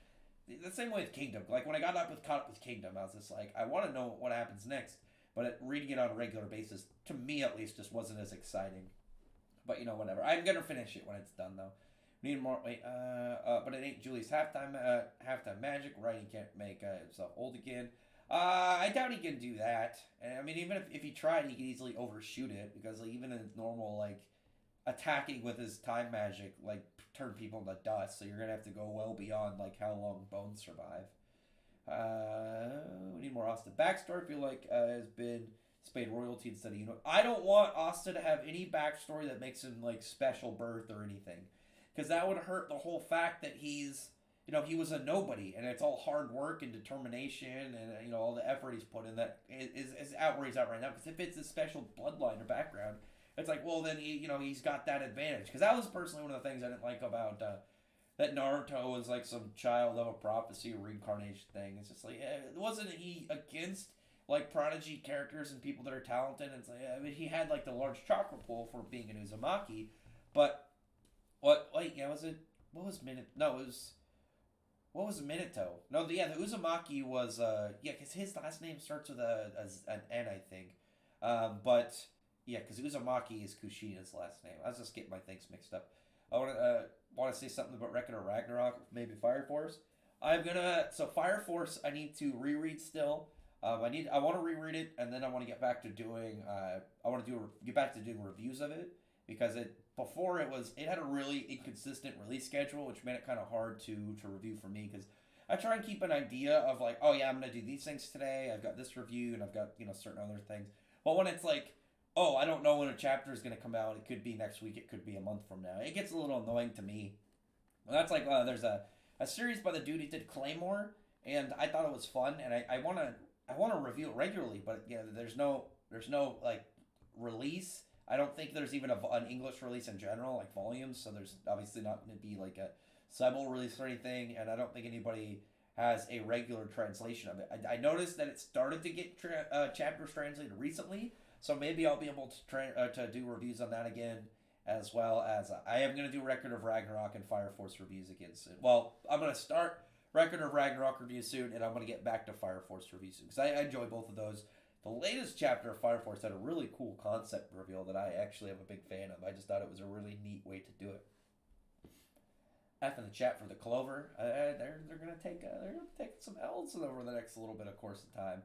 the same way with Kingdom. When I caught up with Kingdom, I was just I want to know what happens next. But reading it on a regular basis, to me at least, just wasn't as exciting. But whatever. I'm gonna finish it when it's done though. Need more. Wait. But it ain't Julie's halftime magic. Writing can't make himself old again. I doubt he can do that. And I mean, even if he tried, he could easily overshoot it, because even in normal attacking with his time magic like turn people into dust. So you're gonna have to go well beyond like how long bones survive. We need more Asta backstory. I feel like has been Spade royalty instead of I don't want Asta to have any backstory that makes him like special birth or anything, because that would hurt the whole fact that he's he was a nobody, and it's all hard work and determination and all the effort he's put in that is out where he's at right now. Because if it's a special bloodline or background, it's like, well, then he's got that advantage. Because that was personally one of the things I didn't like about that Naruto was like some child of a prophecy or reincarnation thing. It's just like, wasn't he against like prodigy characters and people that are talented? And it's like, I mean, he had like the large chakra pool for being an Uzumaki, but was it? What was Minute? No, it was. What was Minato? No, the Uzumaki was because his last name starts with an N, I think. But yeah, because Uzumaki is Kushina's last name. I was just getting my things mixed up. I want to say something about Record of Ragnarok, maybe Fire Force. Fire Force. I need to reread still. I want to reread it, and then I want to get back to doing. Get back to doing reviews of it, because it had a really inconsistent release schedule, which made it kind of hard to review for me, because I try and keep an idea of like, oh yeah, I'm gonna do these things today. I've got this review, and I've got certain other things. But when it's like, oh, I don't know when a chapter is gonna come out. It could be next week. It could be a month from now. It gets a little annoying to me. Well, that's like there's a series by the dude who did Claymore, and I thought it was fun, and I want to review it regularly, but there's no like release. I don't think there's even an English release in general, like volumes, so there's obviously not going to be like a Sybil release or anything, and I don't think anybody has a regular translation of it. I noticed that it started to get chapters translated recently, so maybe I'll be able to do reviews on that again, as well as I am going to do Record of Ragnarok and Fire Force reviews again soon. Well, I'm going to start Record of Ragnarok reviews soon, and I'm going to get back to Fire Force reviews soon, because I enjoy both of those. The latest chapter of Fire Force had a really cool concept reveal that I actually am a big fan of. I just thought it was a really neat way to do it. After the chat for the Clover, they're gonna take some L's over the next little bit of course of time.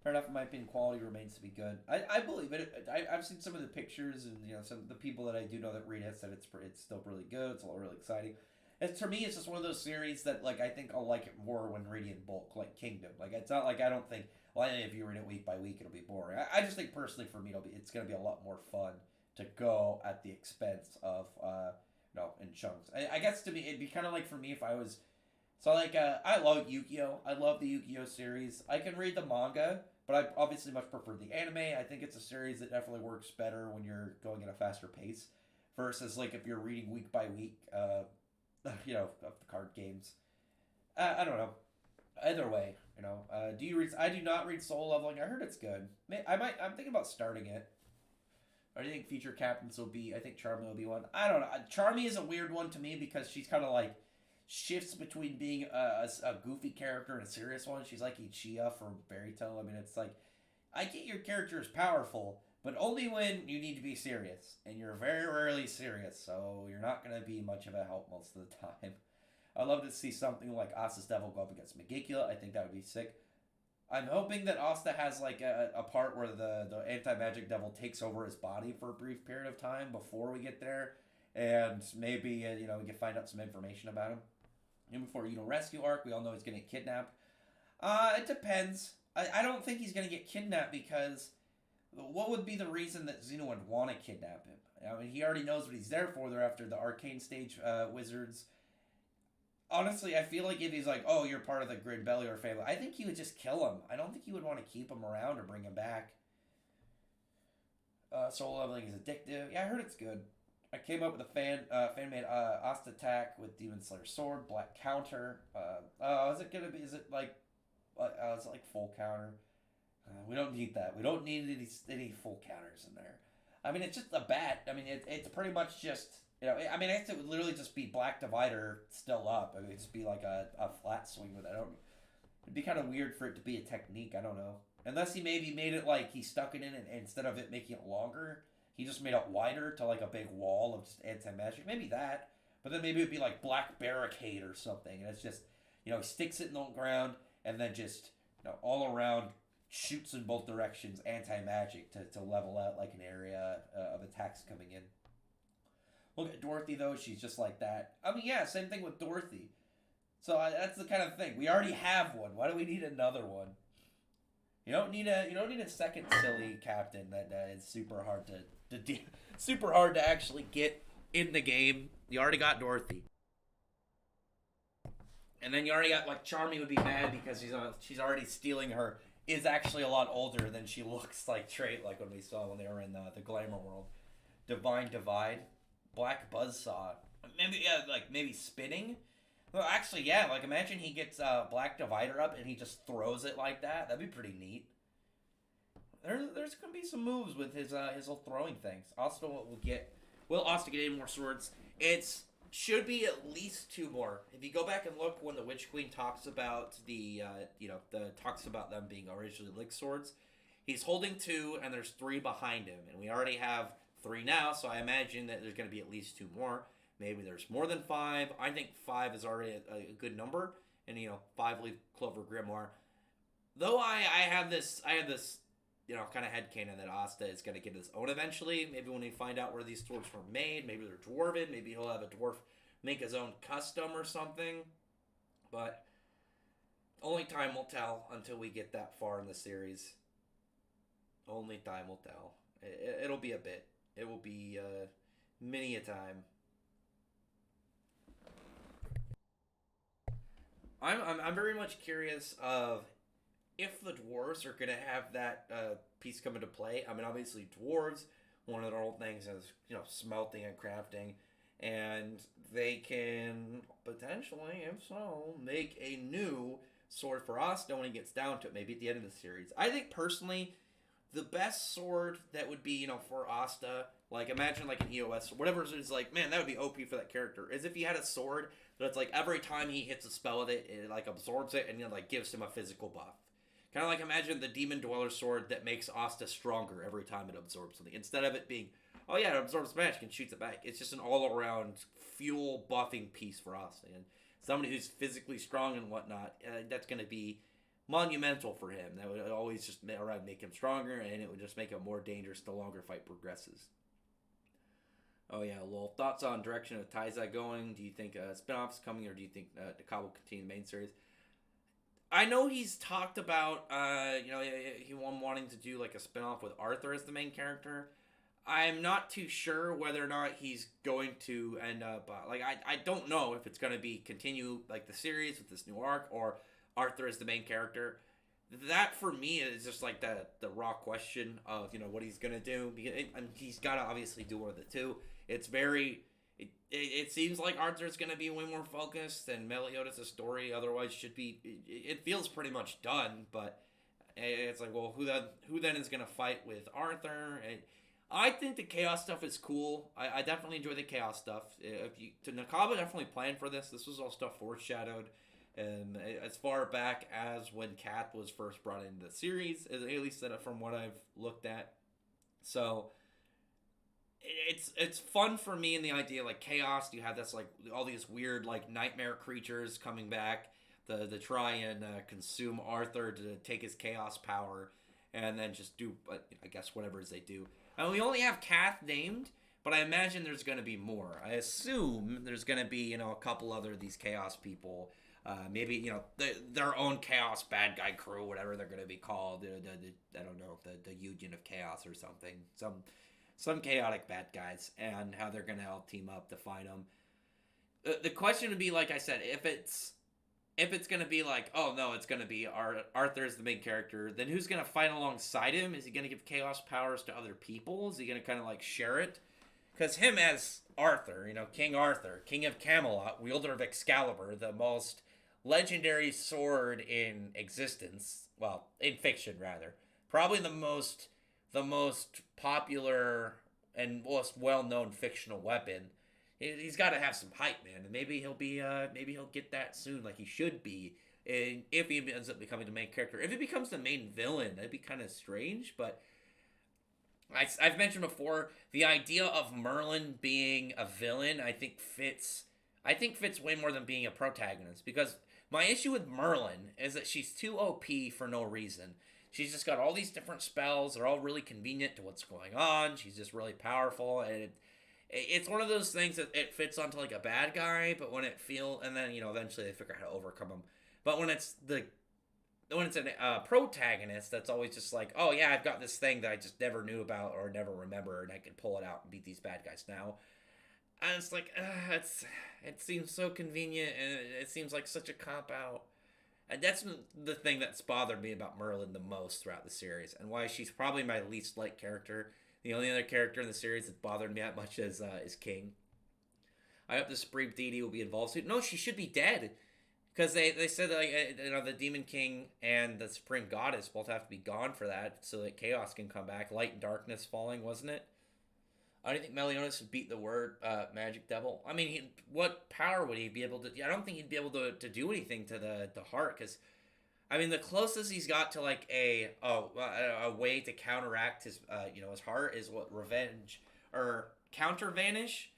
Fair enough, in my opinion, quality remains to be good. I believe it. I've seen some of the pictures, and some of the people that I do know that read it said it's still really good. It's all really exciting. And to me, it's just one of those series that like I think I'll like it more when reading in bulk, like Kingdom. Like it's not like I don't think. Well, if you read it week by week, it'll be boring. I just think personally for me, it's going to be a lot more fun to go at the expense of, in chunks. I guess to me, it'd be kind of like for me if I was, I love Yu-Gi-Oh! I love the Yu-Gi-Oh! Series. I can read the manga, but I obviously much prefer the anime. I think it's a series that definitely works better when you're going at a faster pace versus like if you're reading week by week, of the card games. I don't know. Either way, do you read? I do not read Soul Leveling. I heard it's good. I'm thinking about starting it. Or do you think feature captains will be? I think Charmy will be one. I don't know. Charmy is a weird one to me because she's kind of like shifts between being a goofy character and a serious one. She's like Ichiya from Fairy Tail. I mean, it's like I get your character is powerful, but only when you need to be serious, and you're very rarely serious, so you're not going to be much of a help most of the time. I'd love to see something like Asta's Devil go up against Megicula. I think that would be sick. I'm hoping that Asta has like a part where the anti-magic devil takes over his body for a brief period of time before we get there. And maybe, we can find out some information about him. And before, rescue arc, we all know he's going to get kidnapped. It depends. I don't think he's going to get kidnapped because what would be the reason that Xeno would want to kidnap him? I mean, he already knows what he's there for. They're after the arcane stage wizards. Honestly, I feel like if he's like, oh, you're part of the Gridbellier family, I think he would just kill him. I don't think he would want to keep him around or bring him back. Soul Leveling is addictive. Yeah, I heard it's good. I came up with a fan-made Asta attack with Demon Slayer Sword, Black Counter. Is it like full counter? We don't need that. We don't need any full counters in there. I mean, it's just a bat. I mean, it's pretty much just... I mean, I guess it would literally just be Black Divider still up. I mean, it'd just be like a flat swing with it. It'd be kind of weird for it to be a technique. I don't know. Unless he maybe made it like he stuck it in and instead of it making it longer, he just made it wider to like a big wall of just anti-magic. Maybe that. But then maybe it'd be like Black Barricade or something. And it's just, he sticks it in the ground and then just, all around shoots in both directions anti-magic to level out like an area of attacks coming in. Look at Dorothy though; she's just like that. I mean, yeah, same thing with Dorothy. So that's the kind of thing. We already have one. Why do we need another one? You don't need a second silly captain that is super hard super hard to actually get in the game. You already got Dorothy. And then you already got, like, Charmy would be mad because she's already stealing her. Is actually a lot older than she looks like trait, like when we saw when they were in the Glamour World. Divine Divide. Black Buzzsaw. Maybe, yeah, like, maybe spinning? Well, actually, yeah, like, imagine he gets Black Divider up and he just throws it like that. That'd be pretty neat. There's gonna be some moves with his little throwing things. Asta will Asta get any more swords? It's should be at least 2 more. If you go back and look when the Witch Queen talks about talks about them being originally Lick swords, he's holding 2 and there's 3 behind him, and we already have 3 now, so I imagine that there's going to be at least 2 more. Maybe there's more than 5. I think 5 is already a good number, and 5 leave Clover Grimoire. Though I have this kind of headcanon that Asta is going to get his own eventually. Maybe when we find out where these swords were made, maybe they're dwarven, maybe he'll have a dwarf make his own custom or something. But only time will tell until we get that far in the series. Only time will tell. It'll be a bit. It will be many a time. I'm very much curious of if the dwarves are going to have that piece come into play. I mean, obviously, dwarves, one of their old things is, smelting and crafting. And they can potentially, if so, make a new sword for Asta when he gets down to it, maybe at the end of the series. I think, personally, the best sword that would be, for Asta, like, imagine, like, an EOS or whatever is like, man, that would be OP for that character, is if he had a sword that's, like, every time he hits a spell with it, it, like, absorbs it and, like, gives him a physical buff. Kind of like imagine the Demon Dweller sword that makes Asta stronger every time it absorbs something. Instead of it being, oh yeah, it absorbs magic and shoots it back. It's just an all-around fuel buffing piece for Asta. And somebody who's physically strong and whatnot, that's going to be monumental for him. That would always just make him stronger, and it would just make him more dangerous the longer fight progresses. Oh yeah, well, thoughts on direction of Taizai going? Do you think spin-offs coming, or do you think Dakar will continue the main series? I know he's talked about, he wanting to do like a spinoff with Arthur as the main character. I'm not too sure whether or not he's going to end up, I don't know if it's going to be continue like the series with this new arc or Arthur as the main character. That for me is just like the raw question of, what he's going to do. He's got to obviously do one of the two. It's very... It seems like Arthur's going to be way more focused and Meliodas' story otherwise should be... It feels pretty much done, but it's like, well, who then is going to fight with Arthur? And I think the Chaos stuff is cool. I definitely enjoy the Chaos stuff. Nakaba definitely planned for this. This was all stuff foreshadowed. And as far back as when Kath was first brought into the series, at least from what I've looked at. So... It's fun for me in the idea, like, Chaos, you have this, like, all these weird, like, nightmare creatures coming back to try and consume Arthur to take his Chaos power, and then just do, I guess, whatever it is they do. And we only have Kath named, but I imagine there's going to be more. I assume there's going to be, a couple other of these Chaos people, maybe, their own Chaos bad guy crew, whatever they're going to be called, I don't know, the Union of Chaos or something, some chaotic bad guys, and how they're going to all team up to fight them. The question would be, like I said, if it's going to be like, oh no, it's going to be Arthur as the main character, then who's going to fight alongside him? Is he going to give chaos powers to other people? Is he going to kind of like share it? Because him as Arthur, King Arthur, King of Camelot, wielder of Excalibur, the most legendary sword in existence, well, in fiction rather, probably the most popular and most well-known fictional weapon. He's got to have some hype, man, and maybe he'll get that soon, like he should be. And if he ends up becoming the main character, if he becomes the main villain, that'd be kind of strange. But I've mentioned before, the idea of Merlin being a villain, I think fits way more than being a protagonist. Because my issue with Merlin is that she's too OP for no reason. She's just got all these different spells. They're all really convenient to what's going on. She's just really powerful, and it's one of those things that it fits onto like a bad guy, but when and then eventually they figure out how to overcome him. But when it's a protagonist that's always just like, oh yeah, I've got this thing that I just never knew about or never remember, and I can pull it out and beat these bad guys now. And it's like, it seems so convenient, and it seems like such a cop out. And that's the thing that's bothered me about Merlin the most throughout the series, and why she's probably my least liked character. The only other character in the series that bothered me that much is King. I hope the Supreme Deity will be involved soon. No, she should be dead. Because they said that, the Demon King and the Supreme Goddess both have to be gone for that, so that chaos can come back. Light and darkness falling, wasn't it? I don't think Meliodas would beat the word Magic Devil. I mean, what power would he be able to? I don't think he'd be able to do anything to the heart, because I mean, the closest he's got to like a way to counteract his his heart is what revenge or counter vanish,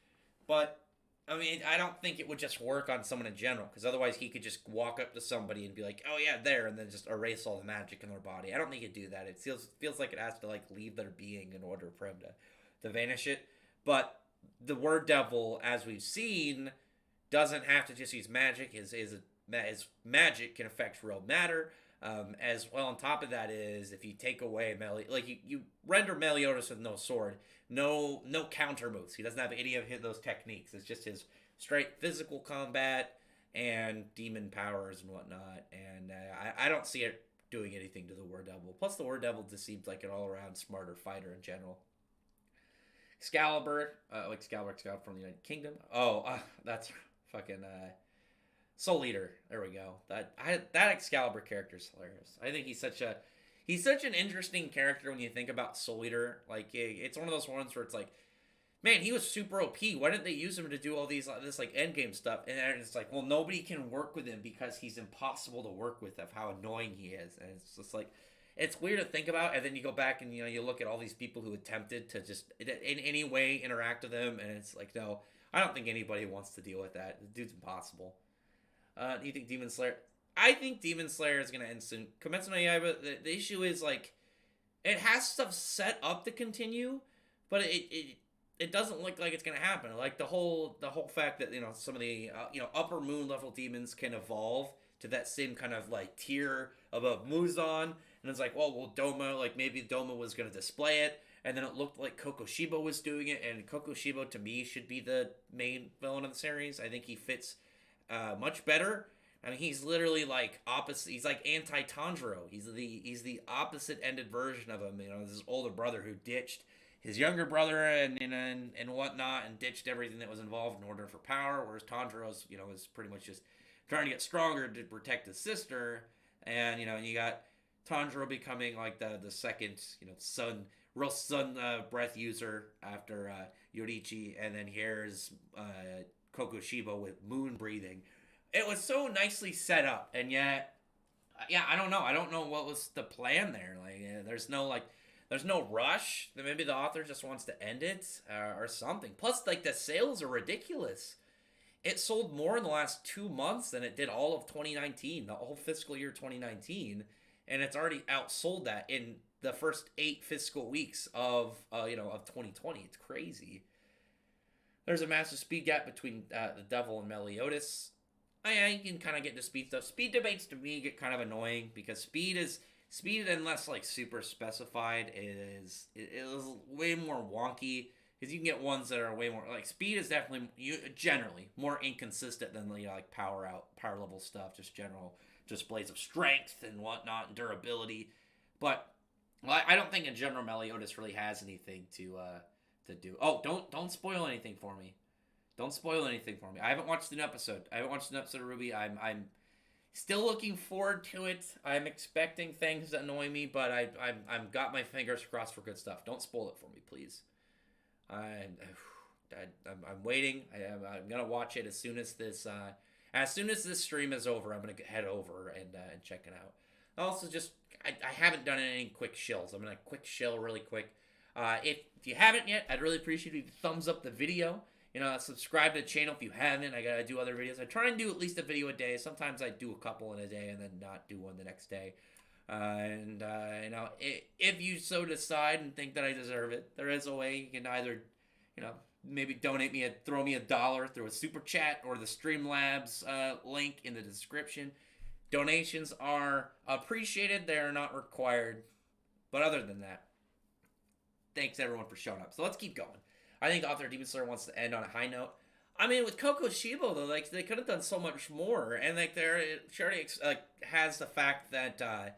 but I mean, I don't think it would just work on someone in general, because otherwise he could just walk up to somebody and be like, oh yeah, there, and then just erase all the magic in their body. I don't think he'd do that. It feels like it has to like leave their being in order for him to vanish it. But the word devil, as we've seen, doesn't have to just use magic. His magic can affect real matter. As well, on top of that is, if you take away you render Meliodas with no sword, no counter moves. He doesn't have any of those techniques. It's just his straight physical combat and demon powers and whatnot. And I don't see it doing anything to the Word Devil. Plus, the Word Devil just seems like an all-around smarter fighter in general. Excalibur, Excalibur from the United Kingdom. That's fucking Soul Eater. There we go. That Excalibur character is hilarious. I think he's such an interesting character when you think about Soul Eater. Like, it's one of those ones where it's like, man, he was super OP. Why didn't they use him to do all this endgame stuff? And it's like, well, nobody can work with him because he's impossible to work with of how annoying he is. And it's just like, it's weird to think about. And then you go back and you look at all these people who attempted to just in any way interact with him, and it's like, no, I don't think anybody wants to deal with that. The dude's impossible. Do you think Demon Slayer? I think Demon Slayer is going to end soon. Kimetsu no Yaiba, the issue is, like, it has stuff set up to continue, but it doesn't look like it's going to happen. Like, the whole fact that, some of the, upper moon level demons can evolve to that same kind of, like, tier above Muzan, and it's like, well, Doma, like, maybe Doma was going to display it, and then it looked like Kokoshibo was doing it, and Kokoshibo, to me, should be the main villain of the series. I think he fits much better. I mean, he's literally like opposite. He's like anti-Tanjiro. He's the opposite-ended version of him. His older brother who ditched his younger brother and whatnot, and ditched everything that was involved in order for power. Whereas Tanjiro's is pretty much just trying to get stronger to protect his sister. And you got Tanjiro becoming like the second real sun breath user after Yoriichi, and then here's Kokoshibo with moon breathing. It was so nicely set up, and yet, I don't know. I don't know what was the plan there. Like, there's no rush. Maybe the author just wants to end it or something. Plus, like, the sales are ridiculous. It sold more in the last 2 months than it did all of 2019, the whole fiscal year 2019, and it's already outsold that in the first 8 fiscal weeks of 2020. It's crazy. There's a massive speed gap between the Devil and Meliodas. You can kind of get into speed stuff. Speed debates to me get kind of annoying because speed unless like super specified is way more wonky, because you can get ones that are way more like speed is definitely generally more inconsistent than like power level stuff, just general displays of strength and whatnot and durability. But I don't think in general Meliodas really has anything to do. Oh, don't spoil anything for me. Don't spoil anything for me. I haven't watched an episode. Of Ruby. I'm still looking forward to it. I'm expecting things that annoy me, but I'm got my fingers crossed for good stuff. Don't spoil it for me, please. I'm waiting. I'm gonna watch it as soon as this stream is over. I'm gonna head over and check it out. Also, just I haven't done any quick shills. I'm gonna quick shill really quick. If you haven't yet, I'd really appreciate if you thumbs up the video. Subscribe to the channel if you haven't. I gotta do other videos. I try and do at least a video a day. Sometimes I do a couple in a day and then not do one the next day. If you so decide and think that I deserve it, there is a way you can either, maybe throw me $1 through a super chat or the Streamlabs link in the description. Donations are appreciated. They are not required. But other than that, thanks everyone for showing up. So let's keep going. I think author Demon Slayer wants to end on a high note. I mean, with Coco Shibo though, like they could have done so much more, and like she already has the fact that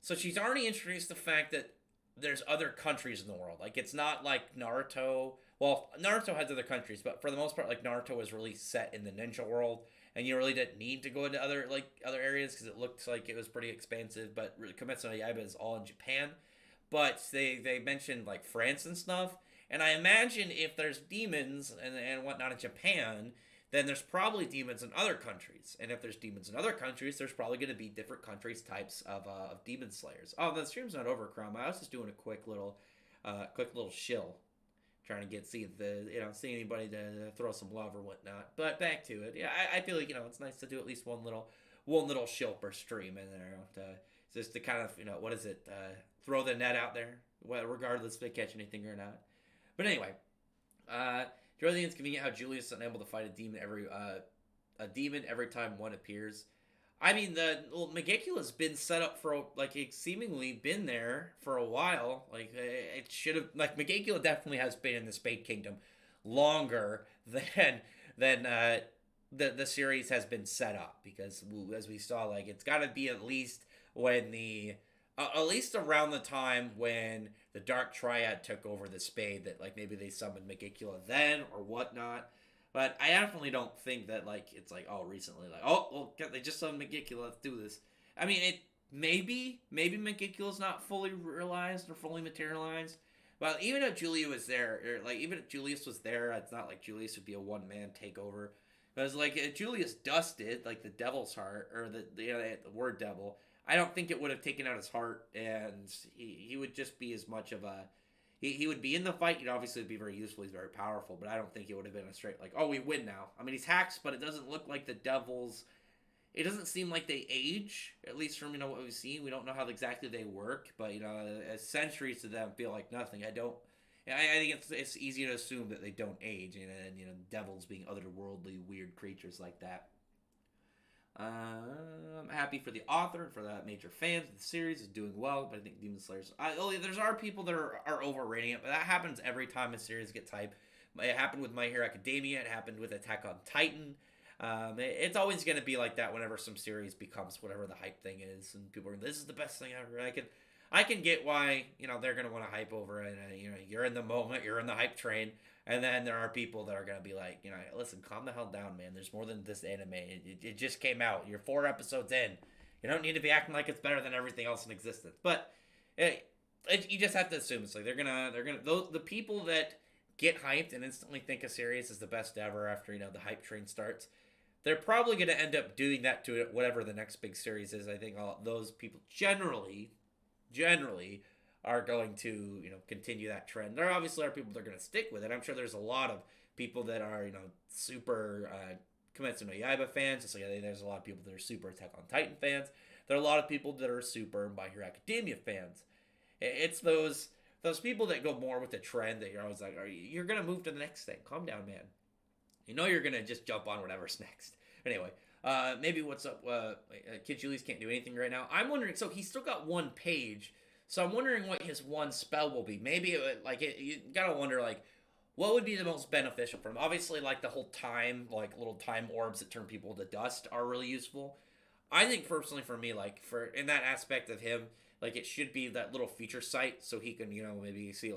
so she's already introduced the fact that there's other countries in the world. Like it's not like Naruto. Well, Naruto has other countries, but for the most part, like Naruto was really set in the ninja world, and you really didn't need to go into other areas because it looked like it was pretty expansive. But really, Kimetsu no Yaiba is all in Japan. But they mentioned like France and stuff, and I imagine if there's demons and whatnot in Japan, then there's probably demons in other countries. And if there's demons in other countries, there's probably going to be different countries' types of demon slayers. Oh, the stream's not over, Chrome. I was just doing a quick little shill, trying to see anybody to throw some love or whatnot. But back to it. Yeah, I feel like it's nice to do at least one little shill per stream in there just to kind of what is it throw the net out there, regardless if they catch anything or not. But anyway, do you think it's convenient how Julius is unable to fight a demon every time one appears? I mean, Megicula's been set up for it's seemingly been there for a while. Like it should have. Like Megicula definitely has been in the Spade Kingdom longer than the series has been set up, because as we saw, like it's got to be at least when at least around the time when the Dark Triad took over the Spade, that like maybe they summoned Megicula then or whatnot. But I definitely don't think that it's recently they just summoned Megicula, let's do this. I mean, it maybe Megicula's not fully realized or fully materialized. But even if Julia was there, or even if Julius was there, it's not like Julius would be a one-man takeover. Because if Julius dusted the Devil's Heart, or the word devil, I don't think it would have taken out his heart, and he would just be as much of a... He would be in the fight. He'd obviously be very useful. He's very powerful, but I don't think it would have been a straight we win now. I mean, he's hacks, but it doesn't look like the devils... It doesn't seem like they age, at least from what we've seen. We don't know how exactly they work, but centuries to them feel like nothing. I think it's easy to assume that they don't age, and devils being otherworldly, weird creatures like that. I'm happy for the author and for the major fans of the series is doing well, but I think Demon Slayer's... There's people that are overrating it, but that happens every time a series gets hype. It happened with My Hero Academia. It happened with Attack on Titan. It's always going to be like that whenever some series becomes whatever the hype thing is, and people are, this is the best thing ever. I can get why they're going to want to hype over it. You're in the moment, you're in the hype train, and then there are people that are going to be like, listen, calm the hell down, man. There's more than this anime. It just came out. You're 4 episodes in. You don't need to be acting like it's better than everything else in existence. But you just have to assume it's they're gonna the people that get hyped and instantly think a series is the best ever after the hype train starts. They're probably going to end up doing that to it, whatever the next big series is. I think those people generally are going to, continue that trend. There obviously are people that are going to stick with it. I'm sure there's a lot of people that are, super Kimetsu no Yaiba fans. Just like there's a lot of people that are super Attack on Titan fans. There are a lot of people that are super My Hero Academia fans. It's those people that go more with the trend that you're always like, you're going to move to the next thing. Calm down, man. You're going to just jump on whatever's next. Anyway, maybe what's up? Kid Julius can't do anything right now. I'm wondering, so he's still got one page. So I'm wondering what his one spell will be. Maybe, you gotta wonder, what would be the most beneficial for him? Obviously, the whole time, little time orbs that turn people to dust are really useful. I think, personally, for me, in that aspect of him, it should be that little feature site so he can, maybe see,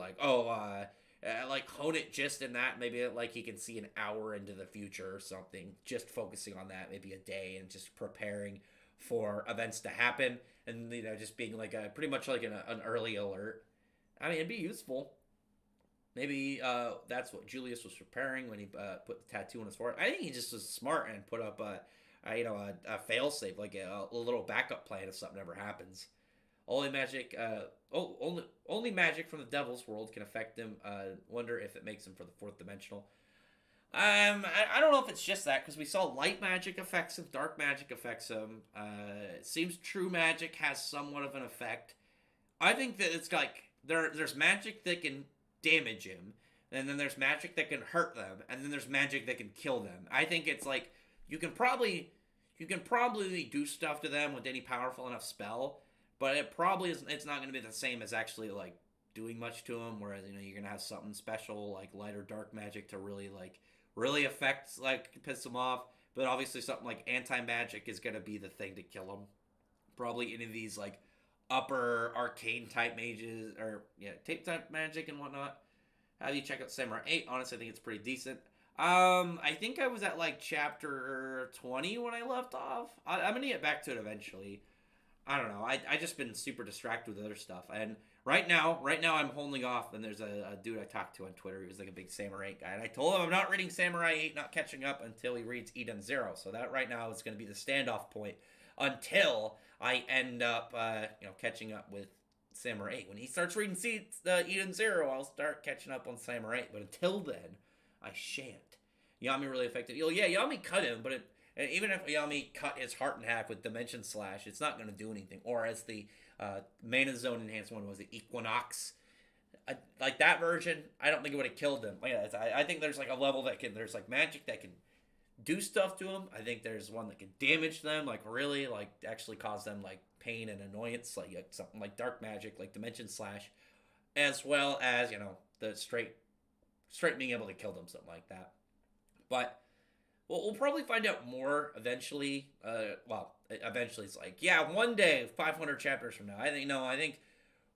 hone it just in that. Maybe he can see an hour into the future or something, just focusing on that, maybe a day, and just preparing for events to happen, and just being pretty much an early alert. I mean, it'd be useful. Maybe that's what Julius was preparing when he put the tattoo on his forehead. I think he just was smart and put up a failsafe, a little backup plan if something ever happens. Only magic from the Devil's World can affect him. Wonder if it makes him for the 4th dimensional. I don't know if it's just that, because we saw light magic affects him, dark magic affects him. It seems true magic has somewhat of an effect. I think that it's there's magic that can damage him. and then there's magic that can hurt them, and then there's magic that can kill them. I think it's like you can probably do stuff to them with any powerful enough spell, but it probably is. It's not going to be the same as actually like doing much to them. Whereas you're going to have something special like light or dark magic to really affect piss them off. But obviously something like anti magic is going to be the thing to kill them. Probably any of these like upper arcane type mages or tape type magic and whatnot. Have you check out Samurai 8? Honestly, I think it's pretty decent. I think I was at like chapter 20 when I left off. I'm gonna get back to it eventually. I don't know. I just been super distracted with other stuff, and right now I'm holding off. And there's a dude I talked to on Twitter. He was like a big Samurai 8 guy, and I told him I'm not reading Samurai 8, not catching up until he reads Eden Zero. So that right now is going to be the standoff point until I end up catching up with Samurai 8. When he starts reading Eden Zero, I'll start catching up on Samurai 8. But until then, I shan't. Yami really affected. Yami cut him, but even if Yami cut his heart in half with Dimension Slash, it's not going to do anything. Or as the Mana Zone enhanced one was, the Equinox. Like that version, I don't think it would have killed him. I think there's like a level there's like magic that can do stuff to them. I think there's one that can damage them, like really, like actually cause them like pain and annoyance, like something like dark magic, like Dimension Slash, as well as the straight being able to kill them, something like that. But we'll probably find out more eventually. Eventually it's like one day, 500 chapters from now. I think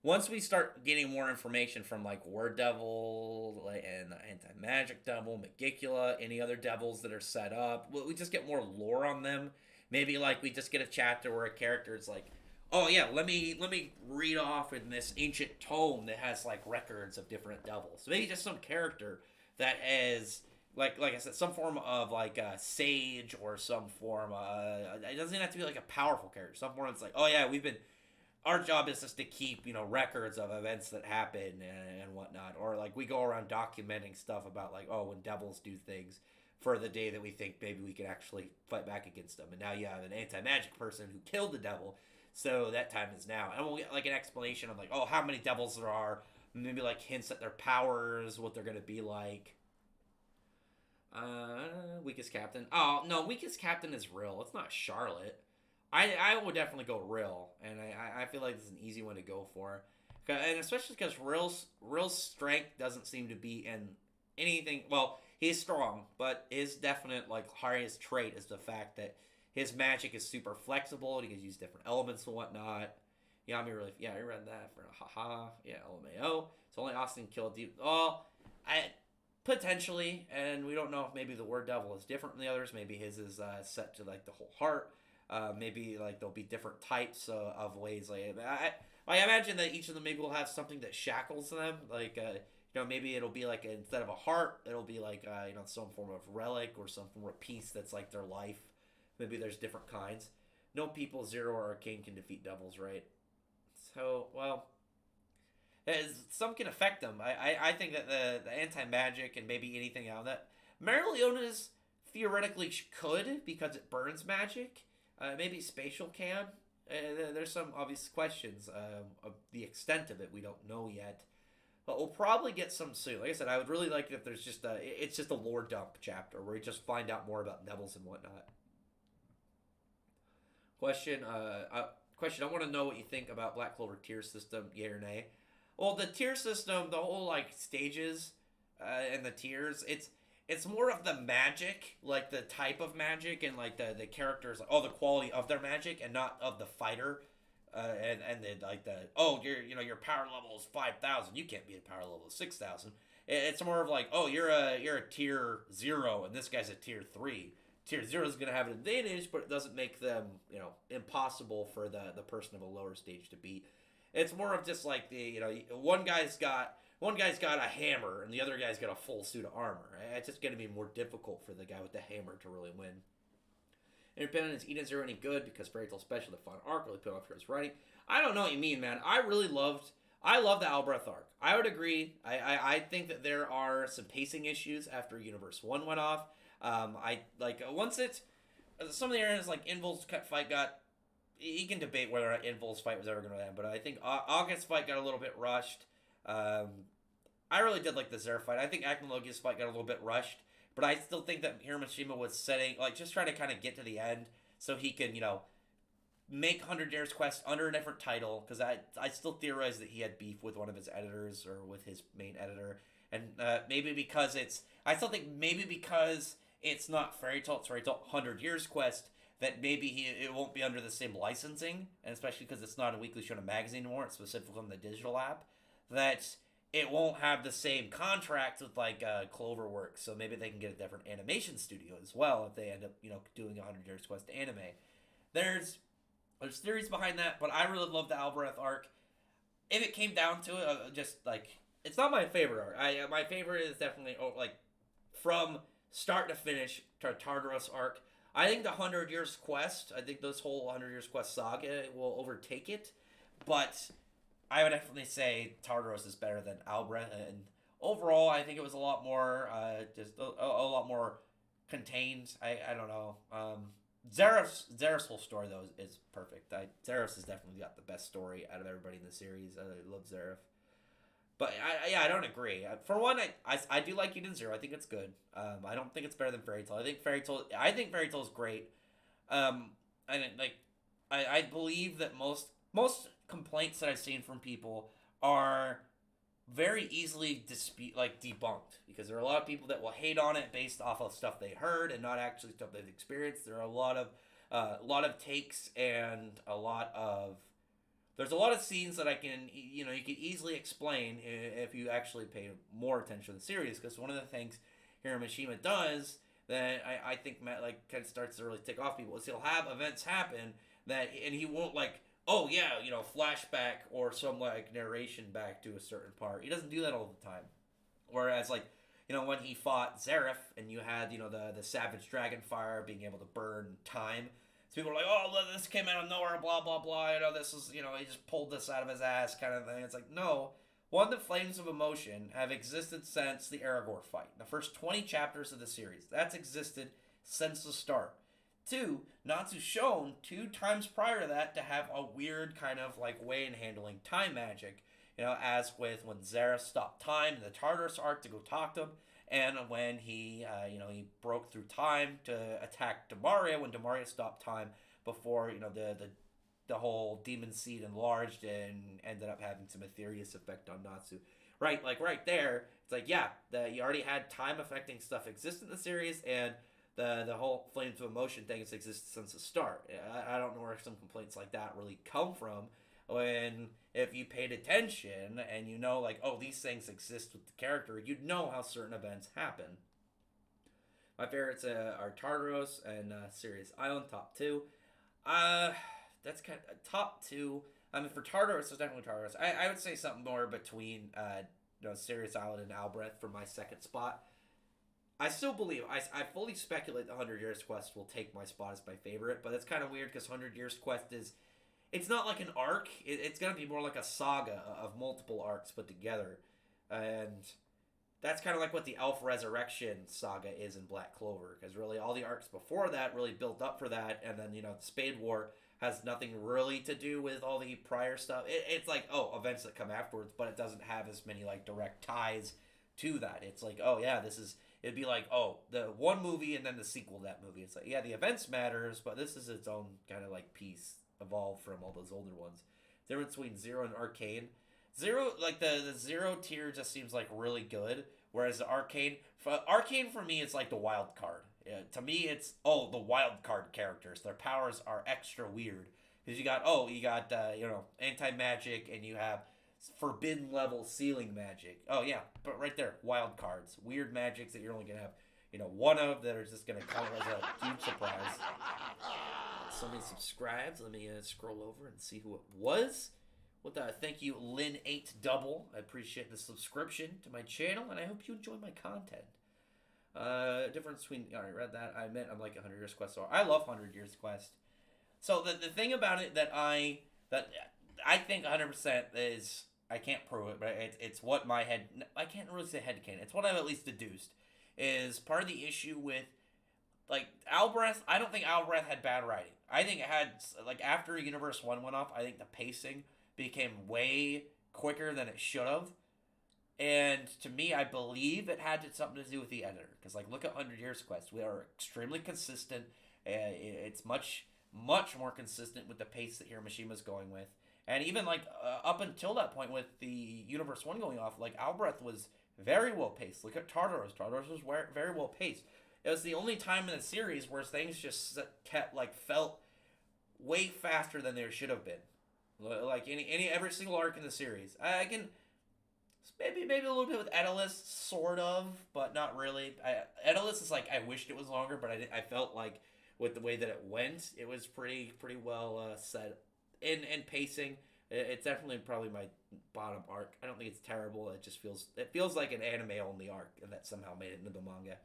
once we start getting more information from like Word Devil and the Anti-Magic Devil, Magicula, any other devils that are set up, we just get more lore on them. Maybe like we just get a chapter where a character is like, oh yeah, let me read off in this ancient tome that has like records of different devils. So maybe just some character that has like I said, some form of like a sage or some form. It doesn't have to be like a powerful character. Some form it's like, oh yeah, our job is just to keep records of events that happen and whatnot, or like we go around documenting stuff about like, oh, when devils do things for the day that we think maybe we can actually fight back against them. And now you have an anti-magic person who killed the devil, so that time is now. And we'll get like an explanation of like, oh, how many devils there are, maybe like hints at their powers, what they're gonna be like. Weakest captain. Oh no, weakest captain is Rill. It's not Charlotte. I would definitely go Rill, and I feel like this is an easy one to go for, and especially because Rill's strength doesn't seem to be in anything. Well, he's strong, but his definite like highest trait is the fact that his magic is super flexible. And he can use different elements and whatnot. Yami really, I read that for haha. Yeah, LMAO. So only Austin killed deep. Oh, potentially, and we don't know if maybe the Word Devil is different from the others. Maybe his is set to like the whole heart. Maybe like there'll be different types of ways. Like I imagine that each of them maybe will have something that shackles them. Like maybe it'll be like instead of a heart, it'll be like some form of relic or some form of piece that's like their life. Maybe there's different kinds. No people, Zero or Arcane can defeat devils, right? So some can affect them. I think that the anti-magic and maybe anything out of that. Mereoleona's theoretically could because it burns magic. Maybe Spatial can. There's some obvious questions of the extent of it. We don't know yet. But we'll probably get some soon. Like I said, I would really like it if there's it's just a lore dump chapter where we just find out more about devils and whatnot. Question, I want to know what you think about Black Clover tier system, yay or nay. Well, the tier system, the whole like stages and the tiers, it's more of the magic, like the type of magic and like the characters, the quality of their magic and not of the fighter. Your power level is 5,000. You can't be a power level of 6,000. It's more of like, oh, you're a tier 0 and this guy's a tier 3. Tier 0 is going to have an advantage, but it doesn't make them, impossible for the person of a lower stage to beat. It's more of just like one guy's got a hammer and the other guy's got a full suit of armor. It's just going to be more difficult for the guy with the hammer to really win. Independent is Eden Zero any good because Fairy Tail Special, the fun arc, really put off for his writing. I don't know what you mean, man. I love the Albrecht arc. I would agree. I think that there are some pacing issues after Universe 1 went off. Some of the areas like Invol's fight you can debate whether or not Invol's fight was ever going to end, but I think August's fight got a little bit rushed. I I really did like the Zera fight. I think Aknologia's fight got a little bit rushed, but I still think that Hiramashima was setting, like, just trying to kind of get to the end so he can, make 100 Years Quest under a different title, because I still theorize that he had beef with one of his editors or with his main editor, and maybe because I still think maybe because it's not Fairy Tail, it's Fairy Tail 100 Years Quest, that maybe it won't be under the same licensing, and especially because it's not a Weekly Shonen magazine anymore, it's specifically on the digital app, that it won't have the same contract with like Clover Works, so maybe they can get a different animation studio as well if they end up doing a 100 Years Quest anime. There's theories behind that, but I really love the Albreth arc. If it came down to it, just like it's not my favorite arc. My favorite is definitely like from start to finish Tartaros arc. I think the 100 Years Quest, I think this whole 100 Years Quest saga will overtake it, but I would definitely say Tartaros is better than Albreth, and overall, I think it was a lot more, just a lot more contained. I don't know. Zeref's whole story though is perfect. Zeref has definitely got the best story out of everybody in the series. I love Zeref. But I don't agree. For one, I do like Eden Zero. I think it's good. I don't think it's better than Fairy Tail. I think Fairy Tail is great. And I believe that most complaints that I've seen from people are very easily debunked, because there are a lot of people that will hate on it based off of stuff they heard and not actually stuff they've experienced. There are a lot of takes and there's a lot of scenes that you could easily explain if you actually pay more attention to the series, because one of the things Hiramashima does that I think Matt kind of starts to really tick off people is he'll have events happen and he won't flashback or some narration back to a certain part. He doesn't do that all the time. Whereas when he fought Zeref and you had the Savage Dragon Fire being able to burn time. So people are like, oh, this came out of nowhere, blah, blah, blah. This is, he just pulled this out of his ass kind of thing. It's like, no. One, the Flames of Emotion have existed since the Aragorn fight. The first 20 chapters of the series. That's existed since the start. Two, Natsu's shown 2 times prior to that to have a weird kind of way in handling time magic. As with when Zeref stopped time in the Tartarus arc to go talk to him, and when he broke through time to attack Demaria when Demaria stopped time before the whole demon seed enlarged and ended up having some Aetherius effect on Natsu. Right, right there, it's you already had time affecting stuff exist in the series, and the whole Flames of Emotion thing has existed since the start. I don't know where some complaints like that really come from, when if you paid attention and these things exist with the character, you'd know how certain events happen. My favorites are Tartaros and Sirius Island, top 2. That's kind of top 2. I mean, for Tartaros, it's definitely Tartaros. I would say something more between Sirius Island and Albreth for my second spot. I still believe, I fully speculate the 100 Years Quest will take my spot as my favorite, but it's kind of weird because 100 Years Quest it's not like an arc. It's going to be more like a saga of multiple arcs put together. And that's kind of like what the Elf Resurrection saga is in Black Clover, because really all the arcs before that really built up for that, and then, the Spade War has nothing really to do with all the prior stuff. It's events that come afterwards, but it doesn't have as many, direct ties to that. It's it'd be the one movie and then the sequel to that movie. It's the events matters, but this is its own kind of piece evolved from all those older ones. The difference between Zero and Arcane. Zero, the Zero tier just seems really good, whereas the Arcane for me is the wild card. To me, it's the wild card characters. Their powers are extra weird because you got anti-magic, and you have forbidden level ceiling magic. Oh yeah, but right there, wild cards, weird magics that you're only gonna have one of, that are just gonna come as a huge surprise. Somebody subscribes. Let me scroll over and see who it was. Thank you, Lynn8 Double. I appreciate the subscription to my channel, and I hope you enjoy my content. Difference between, I already read that. I'm 100 Years Quest. So I love 100 Years Quest. So the thing about it that I think 100% is, I can't prove it, but it's what my head, I can't really say headcanon. It's what I've at least deduced, is part of the issue with Albreth. I don't think Albreth had bad writing. I think it had, after Universe 1 went off, I think the pacing became way quicker than it should have. And to me, I believe it had something to do with the editor. Because, like, look at 100 Years Quest. We are extremely consistent. It's much, much more consistent with the pace that Hiromishima's going with. And even, like, up until that point with the Universe 1 going off, like, Albrecht was very well paced. Look at Tartaros. Tartaros was very well paced. It was the only time in the series where things just kept, like, felt way faster than they should have been. Like, every single arc in the series. I can... Maybe a little bit with Edelus, sort of, but not really. Edelus is like, I wished it was longer, but I felt like with the way that it went, it was pretty well set in pacing. It's definitely probably my bottom arc. I don't think it's terrible. It feels like an anime only arc, and that somehow made it into the manga.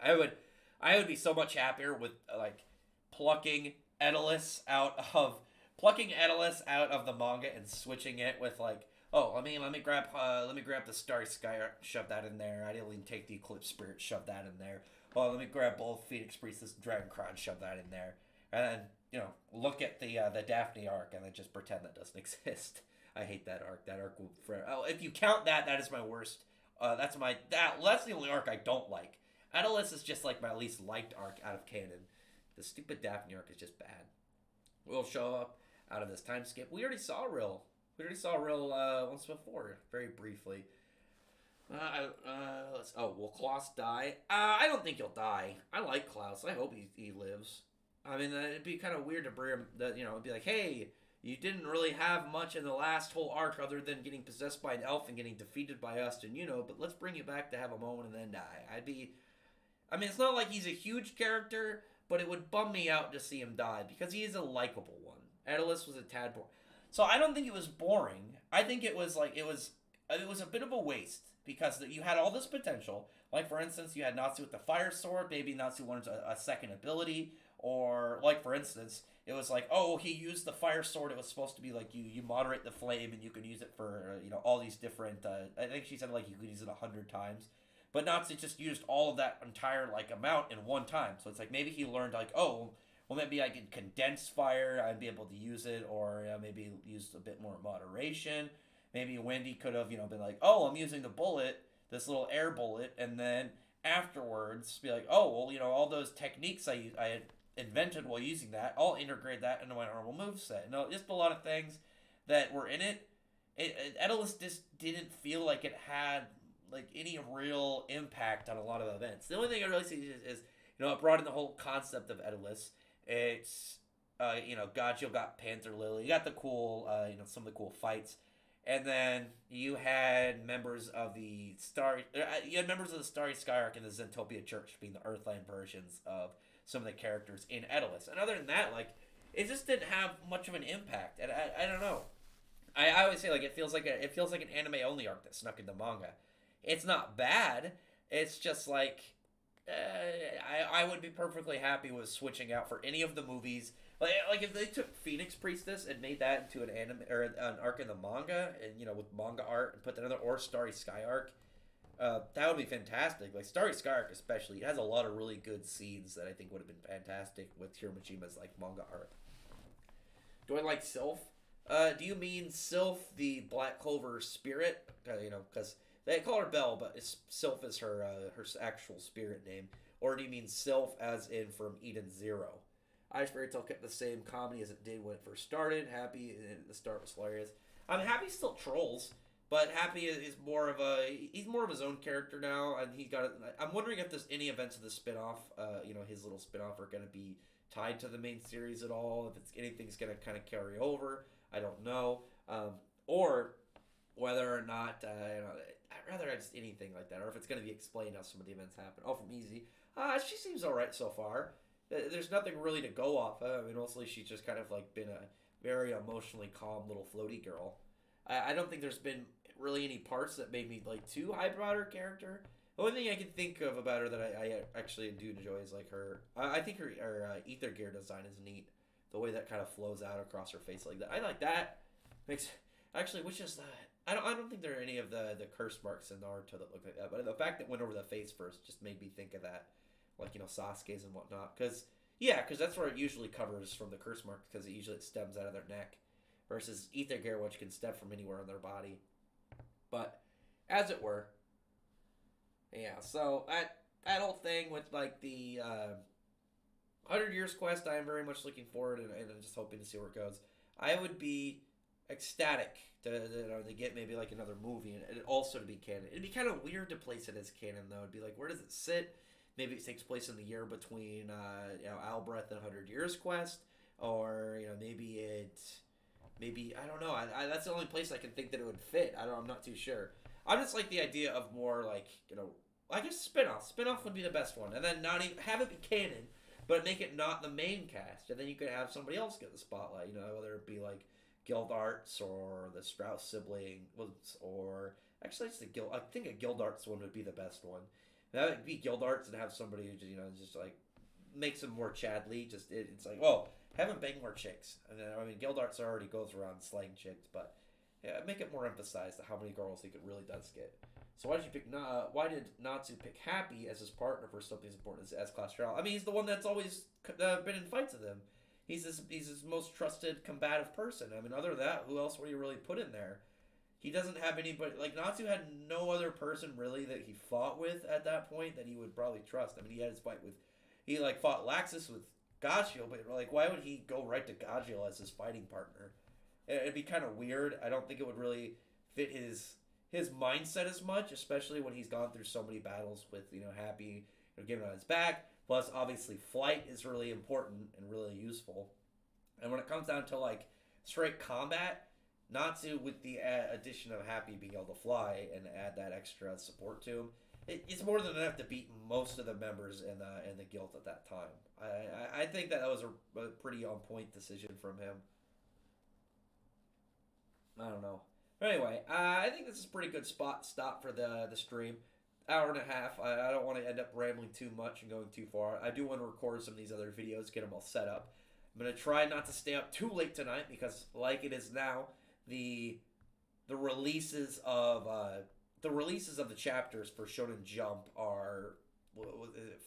I would be so much happier with like plucking Edelus out of the manga and switching it with like, oh, let me grab the Starry Sky Arc, shove that in there. I didn't even take the Eclipse Spirit, shove that in there. Oh, let me grab both Phoenix Priestess, Dragon Crown, shove that in there. And then, look at the Daphne arc and then just pretend that doesn't exist. I hate that arc. That arc will forever. Oh, if you count that is my worst. That's the only arc I don't like. Adolis is just like my least liked arc out of canon. The stupid Daphne arc is just bad. We'll show up out of this time skip. We already saw Rill once before, very briefly. Will Klaus die? I don't think he'll die. I like Klaus. I hope he lives. I mean, it'd be kind of weird to bring him. It'd be like, hey, you didn't really have much in the last whole arc other than getting possessed by an elf and getting defeated by us, and but let's bring you back to have a moment and then die. It's not like he's a huge character, but it would bum me out to see him die because he is a likable one. Aeolus was a tad boring. So I don't think it was boring. I think it was a bit of a waste because you had all this potential. Like, for instance, you had Natsu with the fire sword. Maybe Natsu learns a second ability. Or, like, for instance, it was like, oh, he used the fire sword. It was supposed to be like you moderate the flame and you could use it for, all these different, I think she said, like, you could use it 100 times. But Natsu just used all of that entire, like, amount in one time. So it's like maybe he learned, like, oh, well, maybe I could condense fire. I'd be able to use it. Or maybe use a bit more moderation. Maybe Wendy could have, been like, oh, I'm using the bullet, this little air bullet. And then afterwards be like, oh, well, all those techniques I had invented while using that, I'll integrate that into my normal moveset. Just a lot of things that were in it. Aeolus just didn't feel like it had like any real impact on a lot of events. The only thing I really see is it brought in the whole concept of Aeolus. It's Gajio got Panther Lily. You got the cool some of the cool fights. And then you had members of the Starry Skyark and the Zentopia Church being the Earthland versions of some of the characters in Aeolus. And other than that, like, it just didn't have much of an impact. And I don't know. I always say, like, it feels like an anime only arc that snuck into manga. It's not bad. It's just like I would be perfectly happy with switching out for any of the movies. Like if they took Phoenix Priestess and made that into an anime or an arc in the manga, and with manga art and put another or Starry Sky arc, that would be fantastic. Like Starry Sky arc especially, it has a lot of really good scenes that I think would have been fantastic with Hiromishima's like manga art. Do I like Sylph? Do you mean Sylph, the Black Clover spirit? Because they call her Belle, but Sylph is her actual spirit name. Or do you mean Sylph as in from Eden Zero? Irish Fairy Tail kept the same comedy as it did when it first started. Happy at the start was hilarious. Happy still trolls, but Happy is more of he's more of his own character now, and I'm wondering if there's any events of the spinoff, his little spinoff are going to be tied to the main series at all. If anything's going to kind of carry over, I don't know, or whether or not I'd rather just anything like that, or if it's going to be explained how some of the events happen. Oh, from Easy, she seems all right so far. There's nothing really to go off of. Mostly she's just kind of like been a very emotionally calm little floaty girl. I don't think there's been really any parts that made me like too hype about her character. The only thing I can think of about her that I actually do enjoy is like her. I think her ether gear design is neat. The way that kind of flows out across her face like that. I like that. Which is I don't think there are any of the curse marks in Naruto that look like that. But the fact that it went over the face first just made me think of that. Like, Sasuke's and whatnot. Because that's where it usually covers from the curse marks, because it stems out of their neck. Versus Ether Gear, which can stem from anywhere on their body. But as it were. Yeah, so that whole thing with like the 100 Years Quest, I am very much looking forward, and I'm just hoping to see where it goes. I would be ecstatic to get maybe like another movie and it also to be canon. It'd be kind of weird to place it as canon though. It'd be like, where does it sit? Maybe it takes place in the year between Albrecht and 100 Years Quest, or maybe I don't know. That's the only place I can think that it would fit. I'm not too sure. I just like the idea of more like I guess spin-off. Spin-off would be the best one, and then not even have it be canon, but make it not the main cast, and then you could have somebody else get the spotlight. Whether it be like Gildarts or the Strauss siblings, or actually it's the I think a Gildarts one would be the best one. That would be Gildarts and have somebody who just like makes him more Chadley. It's like, have him bang more chicks, and then Gildarts already goes around slaying chicks, but yeah, make it more emphasized to how many girls he could really does get. So why did Natsu pick Happy as his partner for something as important as S-Class Trial? He's the one that's always been in fights with him. He's his most trusted combative person. Other than that, who else would you really put in there? He doesn't have anybody. Like, Natsu had no other person really that he fought with at that point that he would probably trust. He had his fight with. He fought Laxus with Gagio, but why would he go right to Gagio as his fighting partner? It'd be kind of weird. I don't think it would really fit his mindset as much, especially when he's gone through so many battles with Happy getting on his back. Plus, obviously, flight is really important and really useful. And when it comes down to like straight combat, Natsu with the addition of Happy being able to fly and add that extra support to him, it's more than enough to beat most of the members in the guild at that time. I think that was a pretty on point decision from him. I don't know. But anyway, I think this is a pretty good stop for the stream. Hour and a half. I don't want to end up rambling too much and going too far. I do want to record some of these other videos, get them all set up. I'm going to try not to stay up too late tonight because, like it is now, the releases of the chapters for Shonen Jump are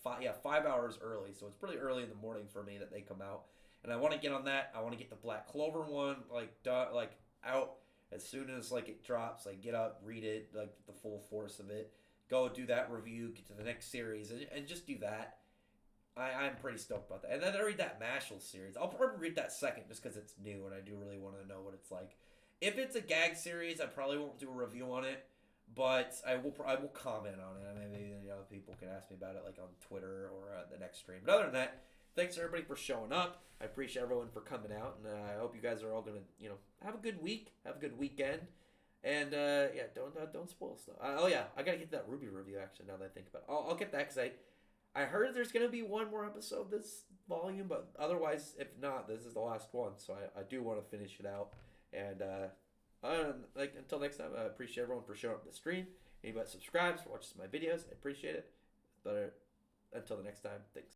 5 hours early, so it's pretty early in the morning for me that they come out. And I want to get on that. I want to get the Black Clover one out as soon as it drops. Get up, read it, the full force of it. Go do that review, get to the next series, and just do that. I'm pretty stoked about that. And then I read that Mashal series. I'll probably read that second just because it's new and I do really want to know what it's like. If it's a gag series, I probably won't do a review on it, but I will comment on it. Maybe people can ask me about it on Twitter or the next stream. But other than that, thanks everybody for showing up. I appreciate everyone for coming out, and I hope you guys are all gonna have a good week, have a good weekend, and don't spoil stuff. I gotta get that Ruby review actually. Now that I think about it, I'll get that because I heard there's gonna be one more episode this volume, but otherwise, if not, this is the last one. So I do want to finish it out. And until next time, I appreciate everyone for showing up to the stream. Anybody that subscribes, watches my videos, I appreciate it. But until the next time, thanks.